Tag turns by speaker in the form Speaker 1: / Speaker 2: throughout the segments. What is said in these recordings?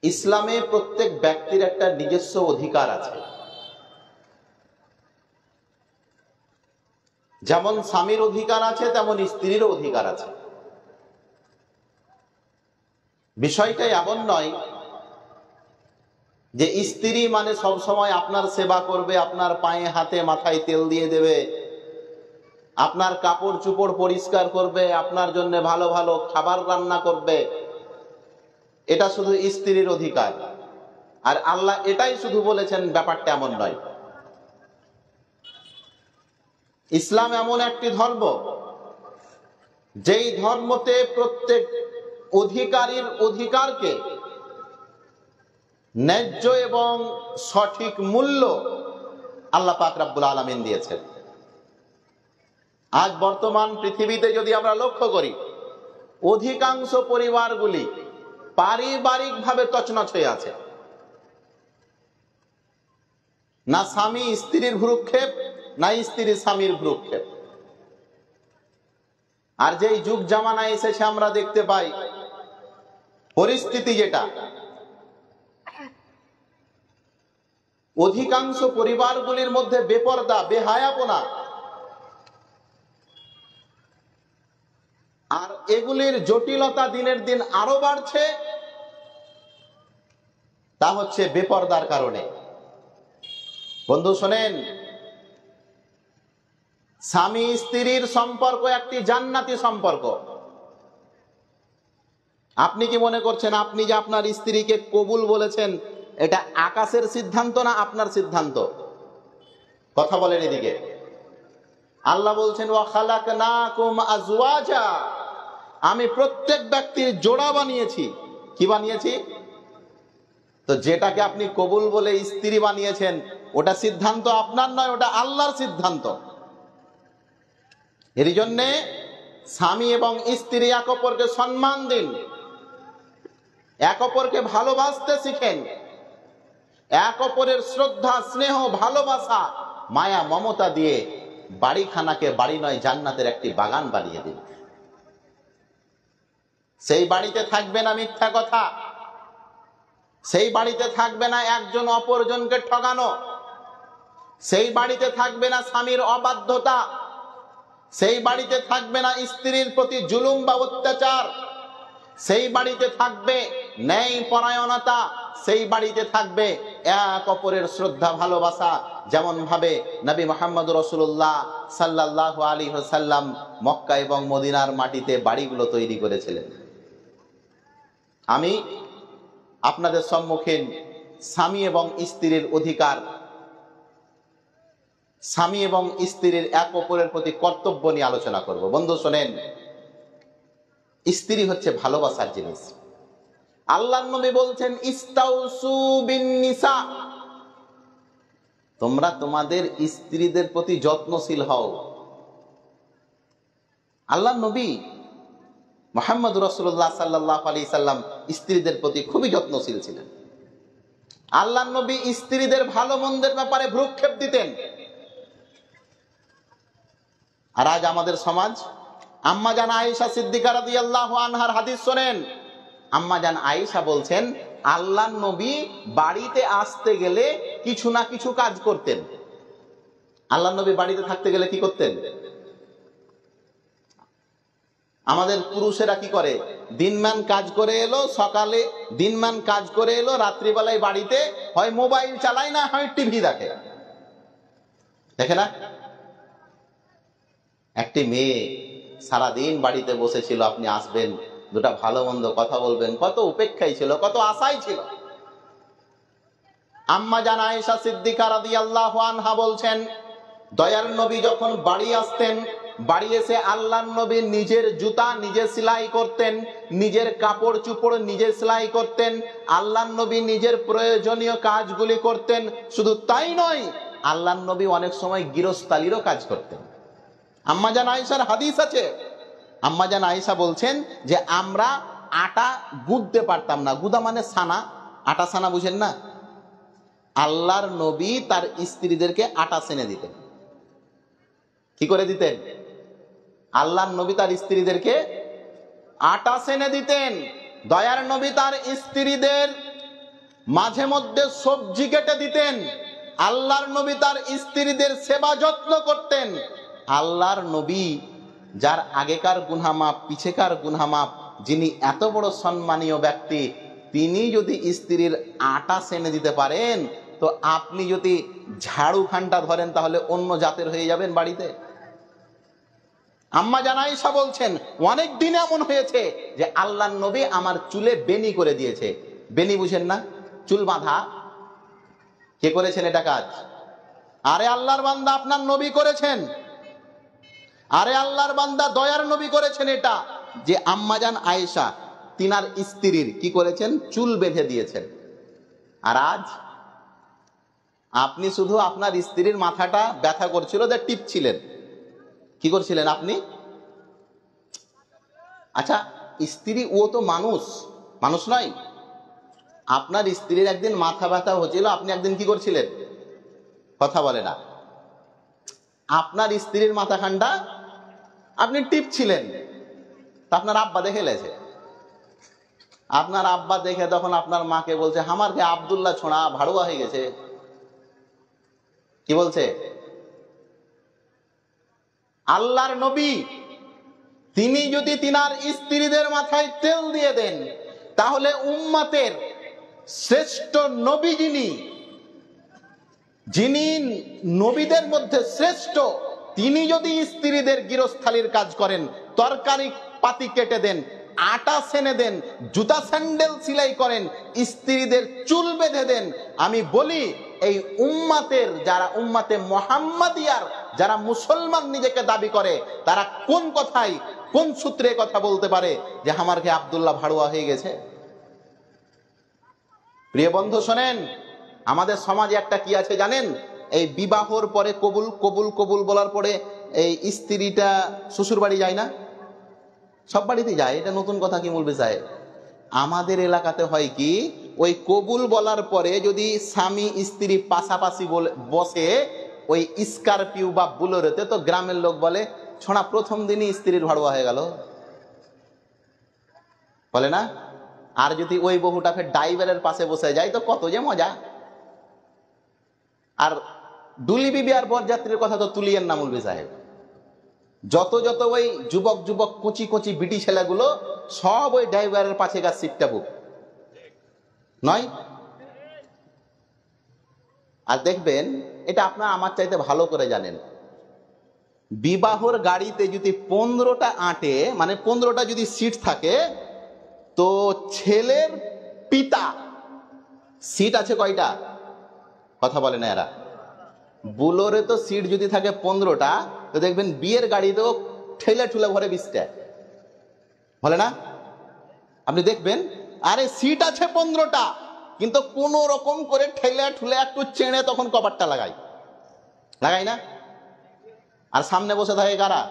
Speaker 1: ইসলামে প্রত্যেক ব্যক্তির একটা নিজস্ব অধিকার আছে। যেমন স্বামীর অধিকার আছে তেমন স্ত্রীর অধিকার আছে। বিষয়টা এমন নয় যে স্ত্রী মানে সব সময় আপনার সেবা করবে, আপনার পায়ে হাতে মাথায় তেল দিয়ে দেবে, আপনার কাপড় চোপড় পরিষ্কার করবে, আপনার জন্য ভালো ভালো খাবার রান্না করবে। এটা শুধু স্ত্রীর অধিকার। আর আল্লাহ এটাই শুধু বলেছেন, ব্যাপারটা এমন নয়। ইসলাম এমন একটি ধর্ম যেই ধর্মতে প্রত্যেক অধিকারীর অধিকারকে ন্যায্য এবং সঠিক মূল্য আল্লাহ পাক রব্বুল আলামিন দিয়েছেন। আজ বর্তমান পৃথিবীতে যদি আমরা লক্ষ্য করি, অধিকাংশ পরিবারগুলি পারিবারিকভাবে তছনছ হয়ে আছে। না স্বামী স্ত্রীর ভ্রুক্ষেপ, না স্ত্রী স্বামীর ভ্রুক্ষেপ। আর যেই যুগ জামানা এসেছে আমরা দেখতে পাই পরিস্থিতি যেটা, অধিকাংশ পরিবারগুলির মধ্যে বেপরদা, বেহায়াপনা, আর এগুলির জটিলতা দিনের দিন আরো বাড়ছে। তা হচ্ছে বেপরদার কারণে। বন্ধু শোনেন, স্বামী স্ত্রীর সম্পর্ক একটি জান্নাতি সম্পর্ক। আপনি কি মনে করছেন আপনি যে আপনার স্ত্রীকে কবুল বলেছেন, এটা আকাশের সিদ্ধান্ত না আপনার সিদ্ধান্ত? কথা বলেন এদিকে। আল্লাহ বলছেন ওয়া খালাকনাকুম আজওয়াজা, আমি প্রত্যেক ব্যক্তির জোড়া বানিয়েছি। কি বানিয়েছি? তো যেটাকে আপনি কবুল বলে স্ত্রী বানিয়েছেন, ওটা সিদ্ধান্ত আপনার নয়, ওটা আল্লাহর সিদ্ধান্ত। এর জন্যে স্বামী এবং স্ত্রী এক অপরকে সম্মান দিন, এক অপরকে ভালোবাসতে শিখেন, এক অপরের শ্রদ্ধা, স্নেহ, ভালোবাসা, মায়া, মমতা দিয়ে বাড়িখানাকে বাড়ি নয় জান্নাতের একটি বাগান বানিয়ে দিন। সেই বাড়িতে থাকবে না মিথ্যা কথা, সেই বাড়িতে থাকবে না একজন অপরজনকে ঠকানো, সেই বাড়িতে থাকবে না স্বামীর অবাধ্যতা, সেই বাড়িতে থাকবে না স্ত্রীর প্রতি জুলুম বা অত্যাচার, সেই বাড়িতে থাকবে ন্যায় পরায়ণতা, সেই বাড়িতে থাকবে এক অপরের শ্রদ্ধা, ভালোবাসা। যেমন ভাবে নবী মুহাম্মদ রাসূলুল্লাহ সাল্লাল্লাহু আলাইহি ওয়াসাল্লাম মক্কা এবং মদিনার মাটিতে বাড়িগুলো তৈরি করেছিলেন। আমি আপনাদের সম্মুখীন স্বামী এবং স্ত্রীর অধিকার, স্বামী এবং স্ত্রীর এক অপরের প্রতি কর্তব্য নিয়ে আলোচনা করব। বন্ধু শোনেন, স্ত্রী হচ্ছে ভালোবাসার জিনিস। আল্লাহর নবী বলছেন ইস্তাউসু বিন নিসা, তোমরা তোমাদের স্ত্রীদের প্রতি যত্নশীল হও। আল্লাহর নবী মুহাম্মদ রাসূলুল্লাহ সাল্লাল্লাহু আলাইহি সাল্লাম স্ত্রীদের প্রতি খুবই যত্নশীল ছিলেন। আল্লাহর নবী স্ত্রীদের ভালো মন্দের ব্যাপারে ভ্রুক্ষেপ দিতেন। আর আজ আমাদের সমাজ, আম্মা জান আয়েশা সিদ্দিকা রাদিয়াল্লাহু আনহার হাদিস শোনেন। আম্মা জান আয়েশা বলছেন, আল্লাহর নবী বাড়িতে আসতে গেলে কিছু না কিছু কাজ করতেন। আল্লাহর নবী বাড়িতে থাকতে গেলে কি করতেন? আমাদের পুরুষেরা কি করে? দিনমান কাজ করে এলো, সকালে দিনমান কাজ করে এলো, রাত্রিবেলায় বাড়িতে হয় মোবাইল চালায়, না হয় টিভি দেখে। দেখে না? একটি মেয়ে সারাদিন বাড়িতে বসেছিল, আপনি আসবেন, দুটা ভালো মন্দ কথা বলবেন, কত উপেক্ষাই ছিল, কত আশাই ছিল। আম্মা জান আয়েশা সিদ্দিকা রাদিয়াল্লাহু আনহা বলছেন, দয়ার নবী যখন বাড়ি আসতেন, বাড়ি এসে আল্লাহর নবী নিজের জুতা নিজে সেলাই করতেন, নিজের কাপড় চোপড় নিজে সেলাই করতেন, আল্লাহর নবী নিজের প্রয়োজনীয় কাজগুলি করতেন। শুধু তাই নয়, আল্লাহর নবী অনেক সময় গৃহস্থালিরও কাজ করতেন। আম্মা জান আয়েশার হাদিস আছে, আম্মা জান আয়েশা বলছেন যে আমরা আটা গুঁদতে পারতাম না। গুদা মানে সানা, আটা সানা বুঝেন না? আল্লাহর নবী তার স্ত্রীদেরকে আটা সেনে দিতেন। কি করে দিতেন? আল্লাহর নবী তার স্ত্রীদেরকে আটা সেনে দিতেন। দয়ার নবী তার স্ত্রীদের মাঝে মধ্যে সবজি কেটে দিতেন। আল্লাহর নবী তার স্ত্রীদের সেবা যত্ন করতেন। আল্লাহর নবী, যার আগেকার গুনাহ মাপ পিছেকার গুনাহ মাপ, যিনি এত বড় সম্মানীয় ব্যক্তি, তিনি যদি স্ত্রীর আটা সেনে দিতে পারেন, তো আপনি যদি ঝাড়ু খানটা ধরেন তাহলে অন্য জাতের হয়ে যাবেন বাড়িতে। আম্মা জান আয়েশা বলছেন, অনেক দিন এমন হয়েছে যে আল্লাহর নবী আমার চুলে বেনি করে দিয়েছে। বেনি বুঝেন না? চুল বাঁধা। কে করেছেন এটা কাজ? আরে আল্লাহর বান্দা আপনার নবী করেছেন। আরে আল্লাহর বান্দা দয়ার নবী করেছেন এটা, যে আম্মা জান আয়েশা তিনার স্ত্রীর কি করেছেন? চুল বেঁধে দিয়েছেন। আর আজ আপনি শুধু আপনার স্ত্রীর মাথাটা ব্যথা করছিল যে টিপছিলেন। কি করছিলেন আপনি? আচ্ছা, স্ত্রী ও তো মানুষ, মানুষ নয়? আপনার স্ত্রীর একদিন মাথা ব্যথা হচ্ছিল, আপনি একদিন কি করছিলেন? কথা বলে না। আপনার স্ত্রীর মাথাখানটা আপনি টিপছিলেন, তা আপনার আব্বা দেখে লেছে। আপনার আব্বা দেখে তখন আপনার মাকে বলছে, আমার কে আব্দুল্লাহ ছোঁড়া ভাড়ুয়া হয়ে গেছে। কি বলছে? আল্লাহর নবী তিনি যদি তিনার স্ত্রীদের মাথায় তেল দিয়ে দেন, তাহলে উম্মতের শ্রেষ্ঠ নবী যিনি নবীদের মধ্যে শ্রেষ্ঠ, তিনি যদি স্ত্রীদের গৃহস্থালির কাজ করেন, তরকারি পাতি কেটে দেন, আটা সেনে দেন, জুতা স্যান্ডেল সেলাই করেন, স্ত্রীদের চুল বেঁধে দেন, আমি বলি এই উম্মতের যারা উম্মতে মুহাম্মাদিয়ার যারা মুসলমান নিজেকে দাবি করে, তারা কোন কথায় কোন সূত্রে কথা বলতে পারে যে আমার কে আব্দুল্লাহ ভাড়ুয়া হয়ে গেছে? প্রিয় বন্ধু শোনেন, আমাদের সমাজে একটা কি আছে জানেন? এই বিবাহর পরে কবুল কবুল কবুল বলার পরে এই স্ত্রীটা শ্বশুর বাড়ি যায় না? সব বাড়িতে যায়। এটা নতুন কথা কি মৌলভী সাহেব? আমাদের এলাকাতে হয় কি, ওই কবুল বলার পরে যদি স্বামী স্ত্রী পাশাপাশি বসে ওই স্করপিও বা বুলেরোতে, তো গ্রামের লোক বলে, ছোঁড়া প্রথম দিনই স্ত্রীর ভাড়ুয়া হয়ে গেল, বলে না? আর যদি ওই বহুটা ফের ড্রাইভারের পাশে বসে যায় তো কত যে মজা। আর দুলি বিবি আর বরযাত্রীর কথা তো তুলিয়েন না মৌলভী সাহেব। যত যত ওই যুবক যুবক কচি কচি বিটি ছেলেগুলো সব ওই ড্রাইভারের পাশে গা সিটটা বুক নয়। আর দেখবেন, এটা আপনার আমার চাইতে ভালো করে জানেন, বিবাহর গাড়িতে যদি 15টা আঁটে, মানে 15টা যদি সিট থাকে, তো ছেলের পিতা সিট আছে কয়টা? কথা বলে না এরা। বুলোরে তো সিট যদি থাকে 15টা, তো দেখবেন বিয়ের গাড়িতেও ঠেলে ঠুলে ভরে 20টা, বলে না? আপনি দেখবেন, আরে সিট আছে 15টা, কিন্তু কোন রকম করে ঠেলে ঠুলে একটু চেড়ে তখন কভারটা লাগাই না? আর সামনে বসে থাকে কারা?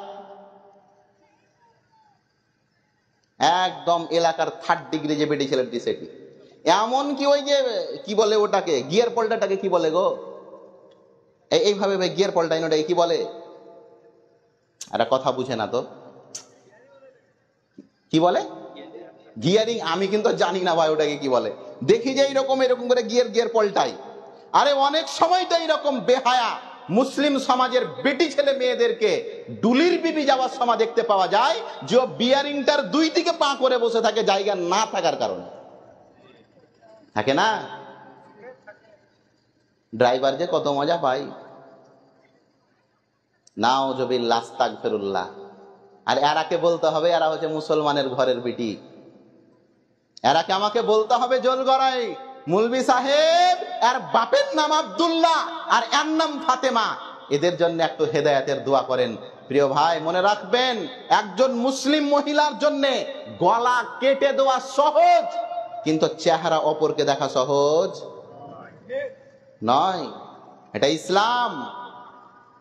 Speaker 1: একদম এলাকার 3rd ডিগ্রি যে বেটি ছেলেটি, সেটি এমন কি ওই যে কি বলে ওটাকে, গিয়ার পল্টাটাকে কি বলে গো? এইভাবে গিয়ার পল্টাই, ওটাকে কি বলে? একটা কথা বুঝে না তো, কি বলে? গিয়ারিং। আমি কিন্তু জানি না ভাই ওটাকে কি বলে। দেখি যে এরকম করে গিয়ার পল্টাই। আরে অনেক সময় তো এইরকম বেহায়া মুসলিম সমাজের বেটি ছেলে মেয়েদেরকে ডুলির বিবি যাওয়ার সময় দেখতে পাওয়া যায় যে বিয়ারিংটার 2 দিকে পা করে বসে থাকে, জায়গা না থাকার কারণে। থাকে না? ড্রাইভার যে কত মজা পাই, নাউজুবিল্লাহ আস্তাগফিরুল্লাহ। আর এরাকে বলতে হবে এরা হচ্ছে মুসলমানের ঘরের বিটি, এরাকে আমাকে বলতে হবে জোল গড়াই, মুলবি সাহেব এর বাপের নাম আব্দুল্লাহ আর এর নাম ফাতেমা, এদের জন্য একটু হেদায়েতের দোয়া করেন। প্রিয় ভাই, মনে রাখবেন, একজন মুসলিম মহিলার জন্য গলা কেটে দেওয়া সহজ, কিন্তু চেহারা অপরকে দেখা সহজ নয়। এটা ইসলাম।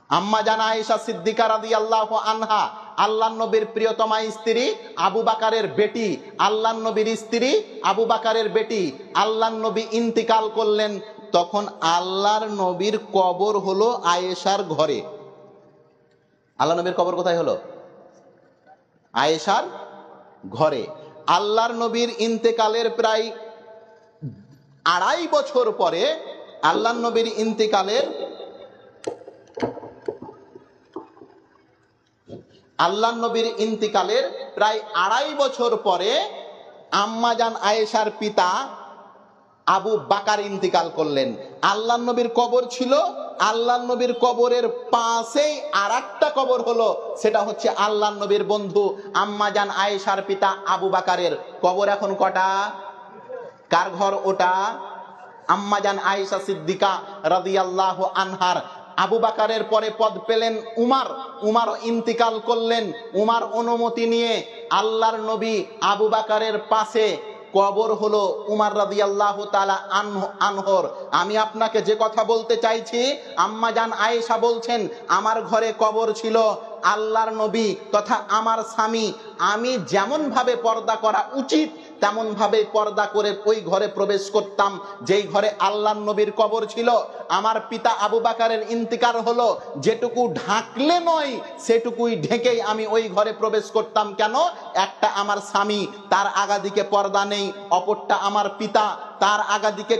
Speaker 1: আম্মা জান আয়েশা সিদ্দিকা রাদিয়াল্লাহু আনহা, আল্লাহর নবীর প্রিয়তমা স্ত্রী, আবু বকরের বেটি, আল্লাহর নবীর স্ত্রী আবু বকরের বেটি। আল্লাহর নবী ইন্তিকাল করলেন, তখন আল্লাহর নবীর কবর হলো আয়েশার ঘরে। আল্লাহর নবীর কবর কোথায় হলো? আয়েশার ঘরে। আল্লাহর নবীর ইন্তেকালের প্রায় 2.5 বছর পরে আল্লাহর নবীর ইন্তিকালের প্রায় 2.5 বছর পরে আম্মাজান আয়েশার পিতা আবু বাকার ইন্তিকাল করলেন। আল্লাহর নবীর কবর ছিল, আল্লাহর নবীর কবরের পাশেই আরেকটা কবর হলো, সেটা হচ্ছে আল্লাহর নবীর বন্ধু আম্মাজান আয়েশার পিতা আবু বাকারের কবর। এখন কটা? কার ঘর ওটা? আম্মাজান আয়েশা সিদ্দিকা রাদিয়াল্লাহু আনহার। আবু বাকারের পরে পদ পেলেন উমার ইন্তিকাল করলেন। উমার অনুমতি নিয়ে আল্লাহর নবী আবু বাকারের পাশে কবর হলো উমার রাদিয়াল্লাহু তাআলা আনহর। আমি আপনাকে যে কথা বলতে চাইছি, আম্মাজান আয়েশা বলছেন, আমার ঘরে কবর ছিল আল্লাহর নবী তথা আমার স্বামী। আমি যেমন ভাবে পর্দা করা উচিত তেমন ভাবে পর্দা করে ওই ঘরে প্রবেশ করতাম যেই ঘরে আল্লাহর নবীর কবর ছিল। আমার পিতা আবু বাকারের ইন্তিকাল হলো, যেটুকু ঢাকলে নয় সেটুকুই ঢেকেই আমি ওই ঘরে প্রবেশ করতাম। কেন? একটা আমার স্বামী, তার আগাদিকে পর্দা নেই, অপরটা আমার পিতা, তার আগাদিকে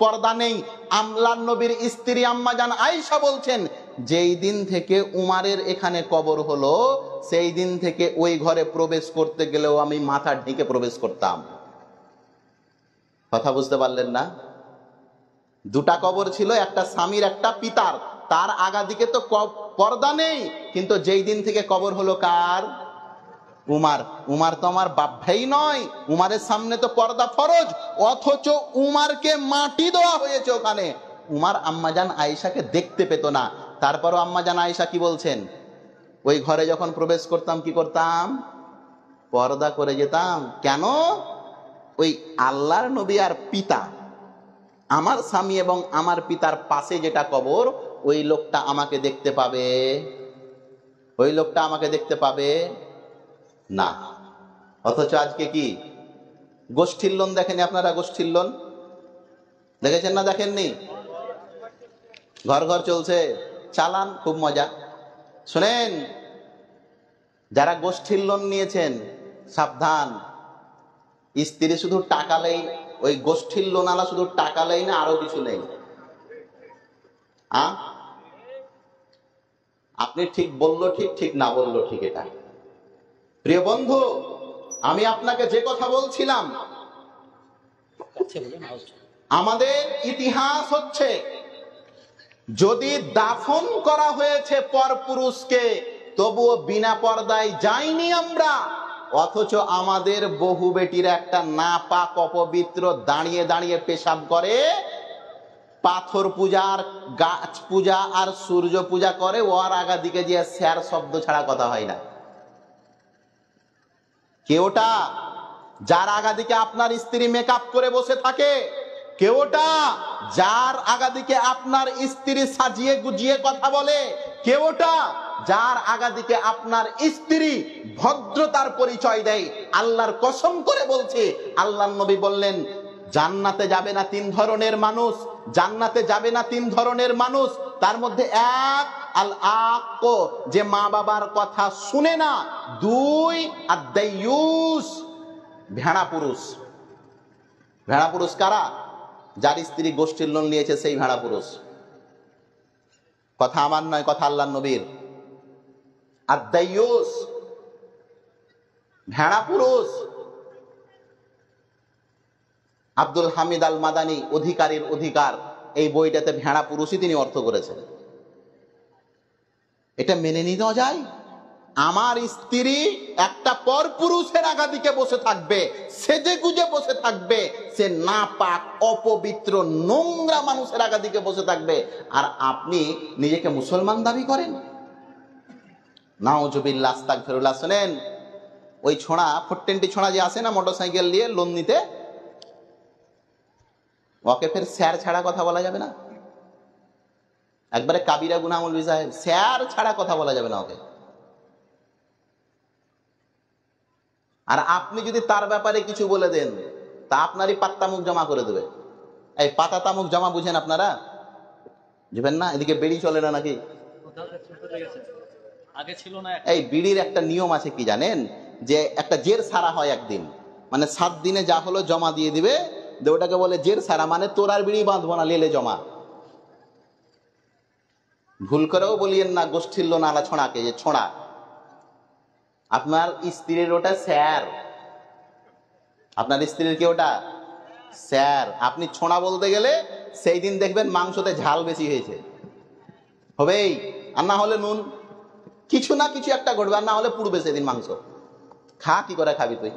Speaker 1: পর্দা নেই। আল্লাহর নবীর স্ত্রী আম্মাজান আয়েশা বলছেন, যেই দিন থেকে উমারের এখানে কবর হলো সেই দিন থেকে ওই ঘরে প্রবেশ করতে গেলেও আমি মাথা ঢেকে প্রবেশ করতাম। কথা বুঝতে পারলেন না? দুটা কবর ছিল, একটা স্বামীর একটা পিতার, তার আগাদিকে তো পর্দা নেই, কিন্তু যেই দিন থেকে কবর হলো কার? উমার তো আমার বাপ ভাই নয়, উমারের সামনে তো পর্দা ফরজ, অথচ উমারকে মাটি দেওয়া হয়েছে ওখানে। উমার আম্মাজান আয়েশাকে দেখতে পেত না, তারপরও আম্মাজান আয়েশা কি বলছেন? ওই ঘরে যখন প্রবেশ করতাম কি করতাম? পর্দা করে যেতাম। কেন? ওই আল্লাহর নবী আর পিতা, আমার স্বামী এবং আমার পিতার পাশে যেটা কবর, ওই লোকটা আমাকে দেখতে পাবে? ওই লোকটা আমাকে দেখতে পাবে না। অথচ আজকে কি গোষ্ঠীর লোন দেখেনি আপনারা? গোষ্ঠীর লোন দেখেছেন না? দেখেননি? ঘর ঘর চলছে, চালান, খুব মজা। শুনেন, যারা গোষ্ঠীর লোন নিয়েছেন সাবধান। স্ত্রী শুধু টাকা নেই, ওই গোষ্ঠীর লোন আলা শুধু টাকা নেই না, আরো কিছু নেই। আপনি ঠিক বললো ঠিক, ঠিক না বললো ঠিক। এটা প্রিয় বন্ধু, আমি আপনাকে যে কথা বলছিলাম, আমাদের ইতিহাস হচ্ছে, যদি দাফন করা হয়েছে পরপুরুষকে তবুও বিনা পর্দায় যাইনি আমরা, অথচ আমাদের বহু বেটির একটা নাপাক অপবিত্র দাঁড়িয়ে দাঁড়িয়ে পেশাব করে, পাথর পূজার গাছ পূজা আর সূর্য পূজা করে, ওর আগা দিকে যে স্যার শব্দ ছাড়া কথা হয় না। কেউটা যার আগাদিকে আপনার স্ত্রী মেকআপ করে বসে থাকে, কেউটা যার আগাদিকে আপনার স্ত্রী সাজিয়ে গুজিয়ে কথা বলে, কেউটা যার আগাদিকে আপনার স্ত্রী ভদ্রতার পরিচয় দেয়। আল্লাহর কসম করে বলছে, আল্লাহর নবী বললেন, জান্নাতে যাবে না 3 ধরনের মানুষ, জান্নাতে যাবে না 3 ধরনের মানুষ। তার মধ্যে এক, আল আক, যে মা বাবার কথা শুনে না। 2, আদ-দাইয়ুস, ভেড়া পুরুষ। ভেড়া পুরুষ কারা? যার স্ত্রী গোষ্ঠীর লোন নিয়েছে সেই ভেড়া পুরুষ। কথা আমার নয়, কথা আল্লাহর নবীর। আদ-দাইয়ুস, ভেড়া পুরুষ। আব্দুল হামিদ আল মাদানী অধিকারীর অধিকার এই বইটাতে ভেড়া পুরুষই তিনি অর্থ করেছেন। এটা মেনে নেওয়া যায়? আমার স্ত্রী একটা পরপুরুষের আগাদিকে বসে থাকবে, সেজে গুজে বসে থাকবে, সে নাপাক অপবিত্র নোংরা মানুষের আগাদিকে বসে থাকবে, আর আপনি নিজেকে মুসলমান দাবি করেন? নাউজুবিল্লাহ, আস্তাগফিরুল্লাহ। শুনেন, ওই ছোঁড়া, 420 ছোঁড়া যে আসে না মোটরসাইকেল নিয়ে লোন নিতে, ওকে ফের স্যার ছাড়া কথা বলা যাবে না। একবারে কাবিরা গুনাহ মৌলভী সাহেব, স্যার ছাড়া কথা বলা যাবে না ওকে। আর আপনি যদি তার ব্যাপারে কিছু বলে দেন, তা আপনারই পাত্তা মুখ জমা করে দেবে। এই পাতা তামুক জমা বুঝেন আপনারা? বুঝবেন না? এদিকে বেড়ি চলে না নাকি? এই বিড়ির একটা নিয়ম আছে কি জানেন? যে একটা জের সারা হয় একদিন, মানে 7 দিনে যা হলো জমা দিয়ে দিবে, যে ওটাকে বলে জের সারা, মানে তোর আর বিড়ি বাঁধবো না, লেলে জমা। ভুল করেও বলিয়েন না গোষ্ঠীর লোন আলা ছোঁড়াকে, যে ছোঁড়া। আপনার স্ত্রীর ওটা স্যার, আপনার স্ত্রীর কি ওটা স্যার। আপনি ছোঁড়া বলতে গেলে সেই দিন দেখবেন মাংসতে ঝাল বেশি হয়েছে, হবেই। আর না হলে নুন, কিছু না কিছু একটা ঘটবে, আর না হলে পুড়বে সেদিন মাংস। খা, কি করে খাবি তুই?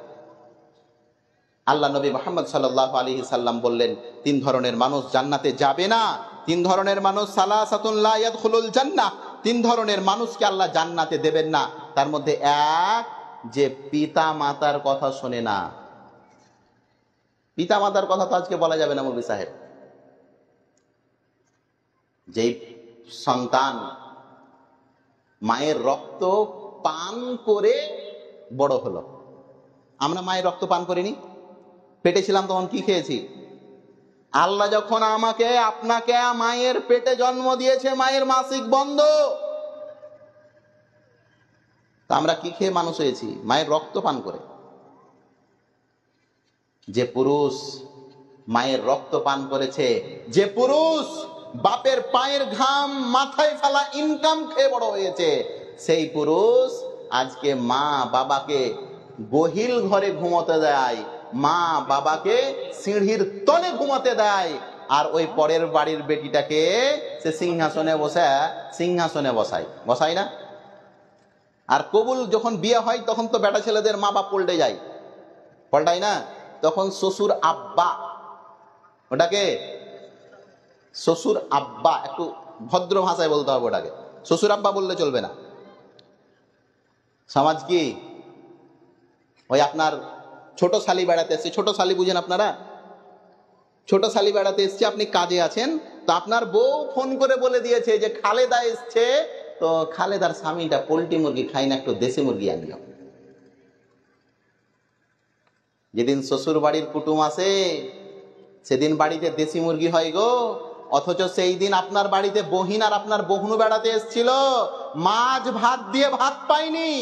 Speaker 1: আল্লাহ নবী মুহাম্মদ সাল্লাল্লাহু আলাইহি সাল্লাম বললেন, তিন ধরনের মানুষ জান্নাতে যাবে না। তিন ধরনের মানুষ, সালাসাতুন লা ইয়াদখুলুল জান্নাহ, তিন ধরনের মানুষকে আল্লাহ জান্নাতে দেবেন না। তার মধ্যে এক, যে পিতা মাতার কথা শোনে না। পিতা মাতার কথা তো আজকে বলা যাবে না মৌলভী সাহেব। যেই সন্তান মায়ের রক্ত পান করে বড় হলো, আমরা মায়ের রক্ত পান করিনি, পেটে ছিলাম তখন কি খেয়েছি? আল্লাহ যখন আমাকে আপনাকে মায়ের পেটে জন্ম দিয়েছে, মায়ের মাসিক বন্ধ, তা আমরা কি খেয়ে মানুষ হয়েছি? মায়ের রক্ত পান করে। যে পুরুষ মায়ের রক্ত পান করেছে, যে পুরুষ বাপের পায়ের ঘাম মাথায় ফেলা ইনকাম খেয়ে বড় হয়েছে, সেই পুরুষ আজকে মা বাবাকে গহিল ঘরে ঘুমোতে দেয়, মা বাবাকে সিঁড়ির তলে ঘুমাতে দেয়, আর ওই পরের বাড়ির বেটিটাকে সে সিংহাসনে বসায় না? আর কবুল যখন বিয়ে হয় তখন তো বেটা ছেলেদের মা বাপ পাল্টায় না? তখন শ্বশুর আব্বা, ওটাকে শ্বশুর আব্বা, একটু ভদ্র ভাষায় বলতে হবে ওটাকে, শ্বশুর আব্বা বললে চলবে না। সমাজ কি ওই আপনার ছোট শালি বেড়াতে এসছে, ছোট শালি বুঝেন আপনারা? ছোট শালি বেড়াতে এসছে, আপনি কাজে আছেন, তো আপনার বউ ফোন করে বলে দিয়েছে যে খালেদা এসছে, তো খালেদার স্বামীটা পোল্ট্রি মুরগি খাই না, একটু দেশি মুরগি আনিও। যেদিন শ্বশুর বাড়ির কুটুম আসে সেদিন বাড়িতে দেশি মুরগি হয় গো, অথচ সেই দিন আপনার বাড়িতে বহিন আর আপনার বহনু বেড়াতে এসেছিল, মাছ ভাত দিয়ে ভাত পায়নি।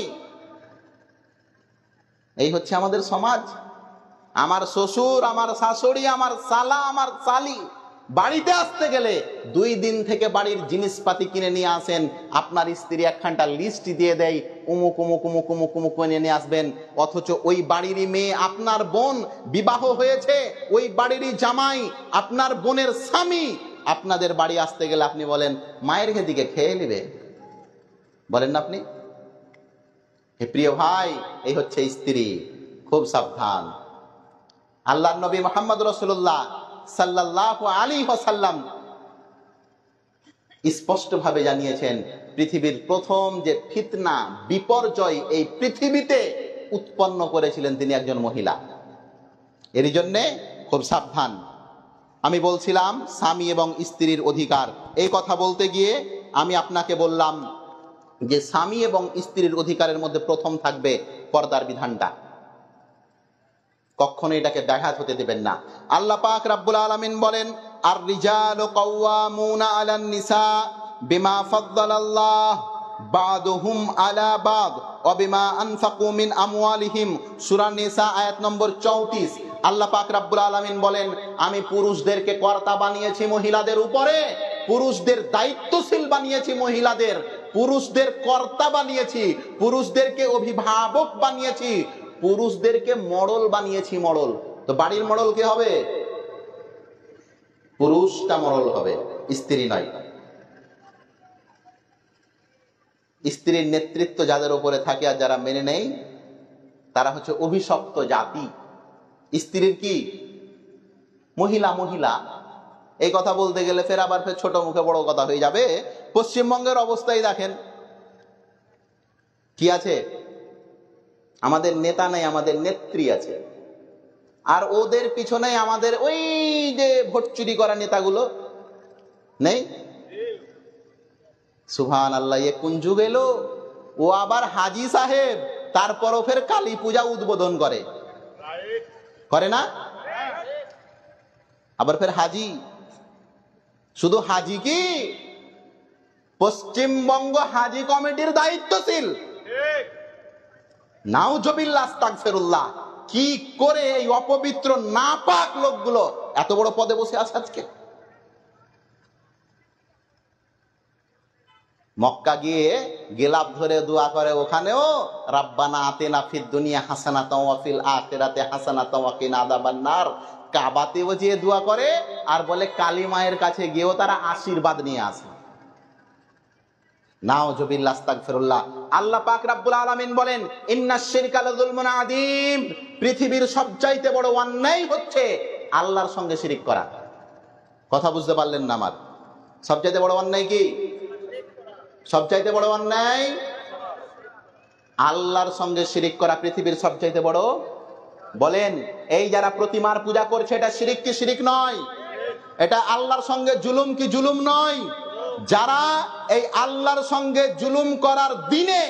Speaker 1: এই হচ্ছে আমাদের সমাজ। আমার শ্বশুর, আমার শাশুড়ি, আমার শালা, আমার শালি বাড়িতে আসতে গেলে 2 দিন থেকে বাড়ির জিনিসপাতি কিনে নিয়ে আসেন। আপনার স্ত্রী একখানটা লিস্ট দিয়ে দেয়, উমুক উমুক উমুক উমুক উমুক কিনে নিয়ে আসবেন, অথচ ওই বাড়িরই মেয়ে, আপনার বোন বিবাহ হয়েছে, ওই বাড়িরই জামাই, আপনার বোনের স্বামী আপনাদের বাড়ি আসতে গেলে আপনি বলেন মায়ের দিকে খেয়ে নেবে, বলেন না আপনি? হে প্রিয় ভাই, এই হচ্ছে স্ত্রী, খুব সাবধান। আল্লাহর নবী মুহাম্মদ রাসূলুল্লাহ সাল্লাল্লাহু আলাইহি ওয়াসাল্লাম স্পষ্ট ভাবে জানিয়েছেন, পৃথিবীর প্রথম যে ফিতনা, বিপর্যয় এই পৃথিবীতে উৎপন্ন করেছিলেন তিনি একজন মহিলা। এর জন্যে খুব সাবধান। আমি বলছিলাম স্বামী এবং স্ত্রীর অধিকার, এই কথা বলতে গিয়ে আমি আপনাকে বললাম যে স্বামী এবং স্ত্রীর অধিকারের মধ্যে প্রথম থাকবে পর্দার বিধানটা। কখনো এটাকে ব্যাঘাত হতে দেবেন না। আল্লাহ পাক রব্বুল আলামিন বলেন, আর রিজালু কাওয়ামুনা আলান নিসা বিমা ফাদ্দালাল্লাহ বাদুহুম আলা বাদ ওয়া বিমা আনফাকু মিন আমওয়ালিহিম। সূরা নিসা আয়াত নম্বর 34। আল্লাহ পাক রব্বুল আলামিন বলেন, আমি পুরুষদেরকে কর্তা বানিয়েছি মহিলাদের উপরে, পুরুষদের দায়িত্বশীল বানিয়েছি মহিলাদের, পুরুষদের কর্তা বানিয়েছি, পুরুষদেরকে অভিভাবক বানিয়েছি, পুরুষদেরকে মডল বানিয়েছি। মডল তো বাড়ির মডল কে হবে? পুরুষটা মডল হবে, স্ত্রী নয়। স্ত্রীর নেতৃত্ব যাদের উপরে থাকে আর যারা মেনে নেই তারা হচ্ছে অভিশপ্ত জাতি। স্ত্রীর কি মহিলা, মহিলা এই কথা বলতে গেলে ফের ছোট মুখে বড় কথা হয়ে যাবে। পশ্চিমবঙ্গের অবস্থায় দেখেন কি আছে, আমাদের নেতা নেই, আমাদের নেত্রী আছে, আর ওদের পিছনে আমাদের ওই যে ভোট চুরি করা নেতাগুলো নেই। সুবহানাল্লাহ, এ কোন যুগ এলো? ও আবার হাজি সাহেব, তারপরও ফের কালী পূজা উদ্বোধন করে না? আবার ফের হাজি, শুধু হাজি কি, পশ্চিমবঙ্গ হাজি কমিটির দায়িত্বশীল। নাউজুবিল্লাহ, আস্তাগফিরুল্লাহ। কি করে এই অপবিত্র নাপাক লোকগুলো এত বড় পদে বসে আছে আজকে? মক্কা গিয়ে গেলাপ ধরে দোয়া করে, ওখানেও রাব্বানা আতিনা ফিদ দুনিয়া হাসানাতাও ওয়া ফিল আখিরাতি হাসানাতাও ওয়া কিনা আযাবান্নার। কাবাতেও যে দোয়া করে আর বলে কালী মায়ের কাছে গিয়েও তারা আশীর্বাদ নিয়ে আসে। নাউজুবিল্লাহ, আস্তাগফিরুল্লাহ। আল্লাহ পাক রব্বুল আলামিন বলেন, ইন্নাশ শিরকা লাযুলমুন আযীম, পৃথিবীর সবচাইতে বড় অন্যায় হচ্ছে আল্লাহর সঙ্গে শিরিক করা। কথা বুঝতে পারলেন না আমার? সবচাইতে বড় অন্যায় কি? সবচাইতে বড় অন্যায় আল্লাহর সঙ্গে শিরিক করা, পৃথিবীর সবচাইতে বড়। বলেন, এই যারা প্রতিমার পূজা করছে এটা শিরিক কি শিরিক নয়? এটা আল্লাহর সঙ্গে জুলুম কি জুলুম নয়? যারা এই আল্লাহর সঙ্গে জুলুম করার দিনে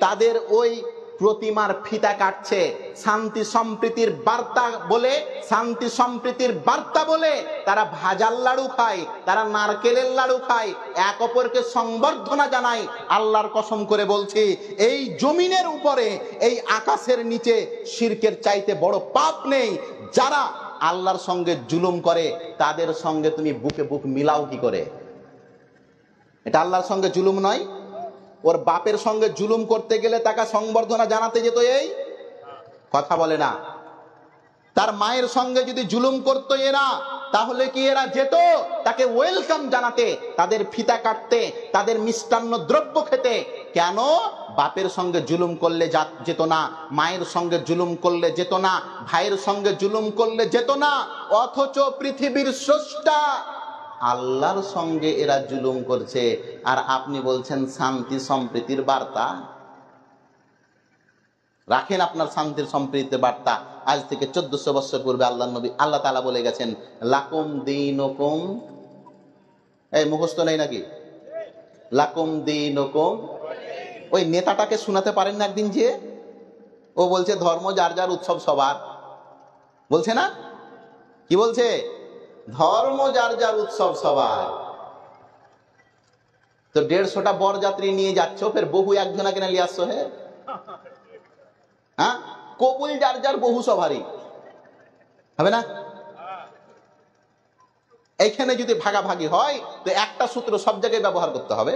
Speaker 1: তাদের ওই প্রতিমার ফিতা কাটছে, শান্তি সম্প্রীতির বার্তা বলে, শান্তি সম্প্রীতির বার্তা বলে তারা ভাজার লাড়ু খায়, তারা নারকেলের লাড়ু খায়, এক অপরকে সংবর্ধনা জানায়। আল্লাহর কসম করে বলছি, এই জমিনের উপরে, এই আকাশের নিচে শিরকের চাইতে বড় পাপ নেই। যারা আল্লাহর সঙ্গে জুলুম করে তাদের সঙ্গে তুমি বুকে বুক মিলাও কি করে? এটা আল্লাহর সঙ্গে জুলুম নয়? ওর বাপের সঙ্গে জুলুম করতে গেলে তাকে সংবর্ধনা জানাতে যেত, এই কথা বলে না। তার মায়ের সঙ্গে যদি জুলুম করতো এরা, তাহলে কি এরা যেত তাকে ওয়েলকাম জানাতে, তাদের ফিতা কাটতে, তাদের মিষ্টান্ন দ্রব্য খেতে? কেন? বাপের সঙ্গে জুলুম করলে যেত না, মায়ের সঙ্গে জুলুম করলে যেত না, ভাইয়ের সঙ্গে জুলুম করলে যেত না। অথচ পৃথিবীর স্রষ্টা আল্লাহর সঙ্গে এরা জুলুম করছে, আর আপনি বলছেন শান্তি সম্প্রীতির বার্তা। রাখেন আপনার শান্তির সম্প্রীতির বার্তা। আজ থেকে 1400 বছর পূর্বে আল্লাহ নবী, আল্লাহ তাআলা বলে গেছেন, লাকুম দীনুকুম, এই মুখস্থ নেই নাকি? লাকুম দীনুকুম। ওই নেতাটাকে শোনাতে পারেন না একদিন যে ও বলছে ধর্ম যার যার, উৎসব সবার। বলছে না? কি বলছে? ধর্ম যার যার, উৎসব সবার। তো 150টা বরযাত্রী নিয়ে যাচ্ছ, ফের বহু একজনাকে না নিয়ে আসছো। হ্যাঁ, কবুল যার যার, বহু সবারই হবে না? এইখানে যদি ভাগাভাগি হয় তো একটা সূত্র সব জায়গায় ব্যবহার করতে হবে।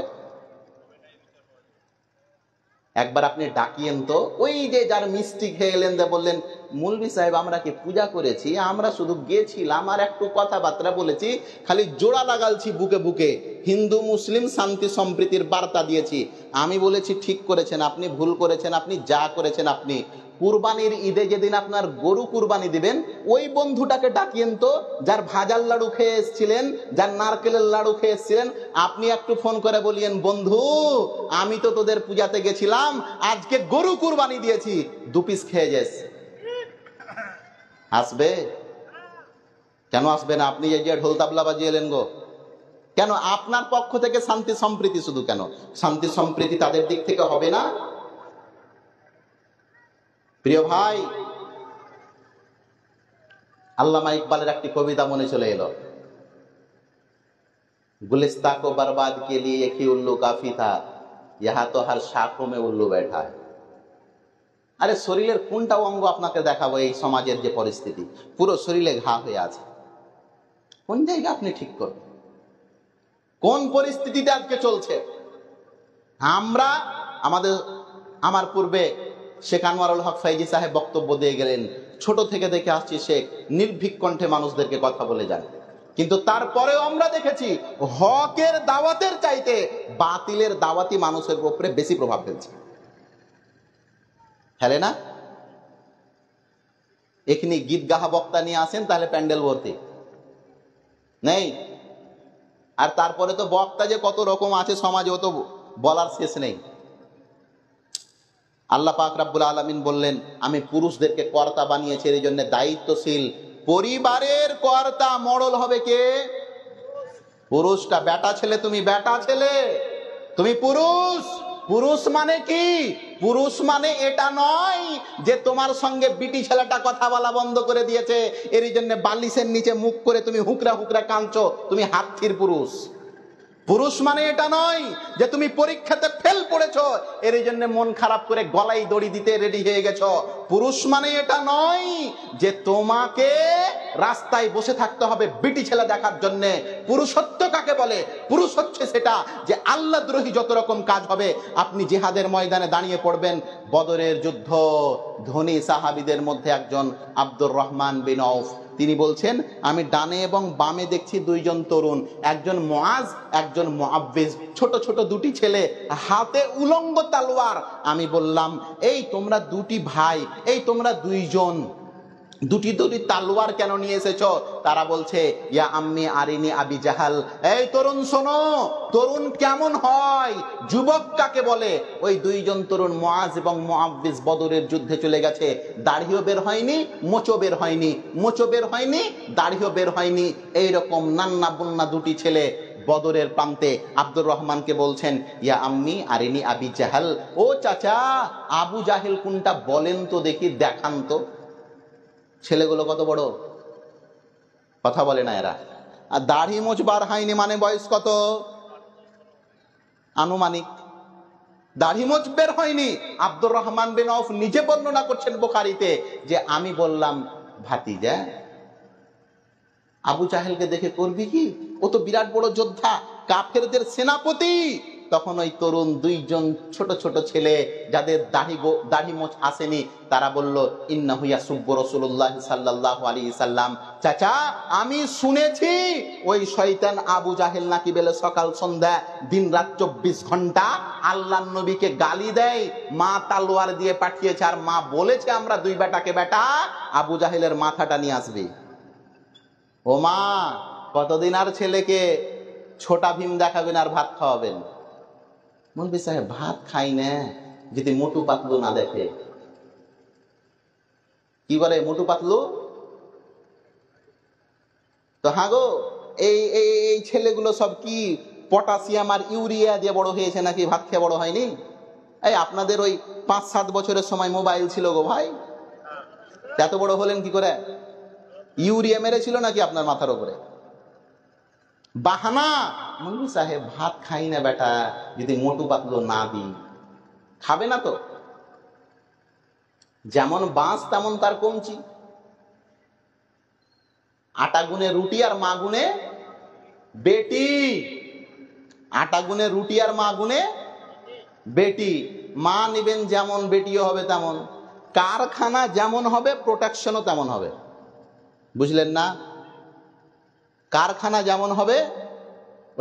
Speaker 1: একবার আপনি ডাকিয়েন তো ওই যে যার মিষ্টি খেয়ে এলেন, বললেন মৌলভী সাহেব আমরা কি পূজা করেছি? আমরা শুধু গেছিলাম আর একটু কথাবার্তা বলেছি, খালি জোড়া লাগালছি বুকে বুকে, হিন্দু মুসলিম শান্তি সম্প্রীতির বার্তা দিয়েছি। আমি বলেছি ঠিক করেছেন, আপনি ভুল করেছেন, আপনি যা করেছেন আপনি। কুরবানির ঈদে যেদিন আপনার গরু কুরবানি দিবেন, ওই বন্ধুটাকে ডাকিয়েন তো যার ভাজার লাড়ু খেয়ে এসেছিলেন, যার নারকেলের লাড়ু খেয়ে এসেছিলেন। আপনি একটু ফোন করে বলিয়েন, বন্ধু আমি তো তোদের পূজাতে গেছিলাম, আজকে গরু কুরবানি দিয়েছি, 2 পিস খেয়ে যাস। আসবে? কেন আসবে না? আপনি এই যে ঢোল তাবলা বাজিয়ে এলেন গো, কেন? আপনার পক্ষ থেকে শান্তি সম্প্রীতি শুধু কেন? শান্তি সম্প্রীতি তাদের দিক থেকে হবে না? প্রিয় ভাই, আল্লামা ইকবালের একটি কবিতা মনে চলে এলো, गुलिस्ता को बर्बाद के लिए एक ही उल्लू काफी था, यहाँ तो हर शाखों में उल्लू बैठा है। আরে শরীরের কোনটা অঙ্গ আপনাকে দেখাবো? এই সমাজের যে পরিস্থিতি, পুরো শরীরে ঘা হয়ে আছে, কোন জায়গা আপনি ঠিক করবেন? কোন পরিস্থিতিতে আজকে চলছে? আমরা আমার পূর্বে শেখ আনোয়ারুল হক ফাইজি সাহেব বক্তব্য দিয়ে গেলেন, ছোট থেকে দেখে আসছি শেখ নির্ভীক কণ্ঠে মানুষদেরকে কথা বলে যান, কিন্তু তারপরেও আমরা দেখেছি হকের দাওয়াতের চাইতে বাতিলের দাওয়াতি মানুষের উপরে বেশি প্রভাব ফেলছে। ফেলে না? এখানে গীত গাহা বক্তা নিয়ে আসেন, তাহলে প্যান্ডেল ভর্তি নেই। আর তারপরে তো বক্তা যে কত রকম আছে সমাজে, ও তো বলার শেষ নেই। আল্লাহ পাক রব্বুল আলামিন বললেন, আমি পুরুষদেরকে কর্তা বানিয়েছি, এই জন্য দায়িত্বশীল। পরিবারের কর্তা মডল হবে কে? পুরুষটা। বেটা ছেলে, তুমি বেটা ছেলে, তুমি পুরুষ। পুরুষ মানে কি? পুরুষ মানে এটা নয় যে তোমার সঙ্গে বিটি ছেলেটা কথা বলা বন্ধ করে দিয়েছে, এর জন্য বালিশের নিচে মুখ করে তুমি হুকরা হুকরা কাঁদছো, তুমি হাতটির পুরুষ। পুরুষ মানে এটা নয় যে তুমি পরীক্ষাতে ফেল পড়েছো এর জন্য মন খারাপ করে গলায় দড়ি দিতে রেডি হয়ে গেছো। পুরুষ মানে এটা নয় যে তোমাকে রাস্তায় বসে থাকতে হবে বিটি ছেলে দেখার জন্য। পুরুষত্ব কাকে বলে? পুরুষ হচ্ছে সেটা যে আল্লাহ দ্রোহী যত রকম কাজ হবে আপনি জিহাদের ময়দানে দাঁড়িয়ে পড়বেন। বদরের যুদ্ধ, ধনী সাহাবীদের মধ্যে একজন আব্দুর রহমান বিন আউফ, তিনি বলছেন আমি ডানে এবং বামে দেখছি দুইজন তরুণ, একজন মুআজ একজন মুআব্বিজ, ছোট ছোট দুটি ছেলে, হাতে উলঙ্গ তলোয়ার। আমি বললাম এই তোমরা দুটি ভাই, এই তোমরা দুইজন দুটি দুটি তালোয়ার কেন নিয়ে এসেছো? তারা বলছে ইয়া আম্মি আরিনি আবি জাহাল। এই তরুণ শোনো, তরুণ কেমন হয়, যুবক কাকে বলে? ওই দুইজন তরুণ মুআজ এবং মুআব্বিজ বদরের যুদ্ধে চলে গেছে, দাড়িও বের হয়নি, মোচও বের হয়নি, মোচও বের হয়নি, দাড়িও বের হয়নি, এইরকম নান্না বুন্না দুটি ছেলে বদরের প্রান্তে আব্দুর রহমানকে বলছেন ইয়া আম্মি আরিনি আবি জাহাল, ও চাচা আবু জাহেল কোনটা বলেন তো দেখি, দেখান তো। ছেলেগুলো কত বড়, কথা বলে না এরা। আর দাড়ি মোচ বার হয়নি মানে বয়স কত? আনুমানিক দাড়ি মোচ বের হয়নি। আব্দুর রহমান বিন আউফ নিজে বর্ণনা করছেন বুখারীতে যে আমি বললাম ভাতিজা আবু জাহেলকে দেখে করবি কি, ও তো বিরাট বড় যোদ্ধা, কাফেরদের সেনাপতি। তখন ওই তরুণ দুইজন ছোট ছোট ছেলে যাদের দাড়ি মোচ আসেনি তারা বলল ইন্নাহু ইয়াসুব্বু রাসূলুল্লাহ সাল্লাল্লাহু আলাইহি সাল্লাম। চাচা আমি শুনেছি ওই শয়তান আবু জাহেল নাকি বেলে সকাল সন্ধ্যা দিনরাত 24 ঘন্টা আল্লাহর নবীকে গালি দেয়। মা তালোয়ার দিয়ে পাঠিয়েছে আর মা বলেছে আমরা দুই বেটাকে বেটা আবু জাহেলের মাথাটা নিয়ে আসবি। ও মা কতদিন আর ছেলেকে ছোটা ভীম দেখাবেন আর ভাত খাওয়াবেন? মৌলভী সাহেব ভাত খাই না যদি মোটু পাতলু না দেখে। কি বলে মোটু পাতলু? তো হ্যাঁ গো, এই ছেলেগুলো সব কি পটাশিয়াম আর ইউরিয়া দিয়ে বড় হয়েছে নাকি ভাত খেয়ে বড় হয়নি? এই আপনাদের ওই 5-7 বছরের সময় মোবাইল ছিল গো ভাই, এত বড় হলেন কি করে? ইউরিয়া মেরেছিল নাকি আপনার মাথার উপরে? বাহানা। মৌলভী সাহেব ভাত খাই না বেটা যদি মোটু পাতলু না দিই। খাবে না তো? যেমন বাঁশ তেমন তার কঞ্চি। আটা গুনে রুটি আর মা গুনে বেটি। আটা গুনে রুটি আর মা গুনে বেটি। মা নিবেন যেমন বেটিও হবে তেমন। কারখানা যেমন হবে প্রোটেকশনও তেমন হবে, বুঝলেন না? কারখানা যেমন হবে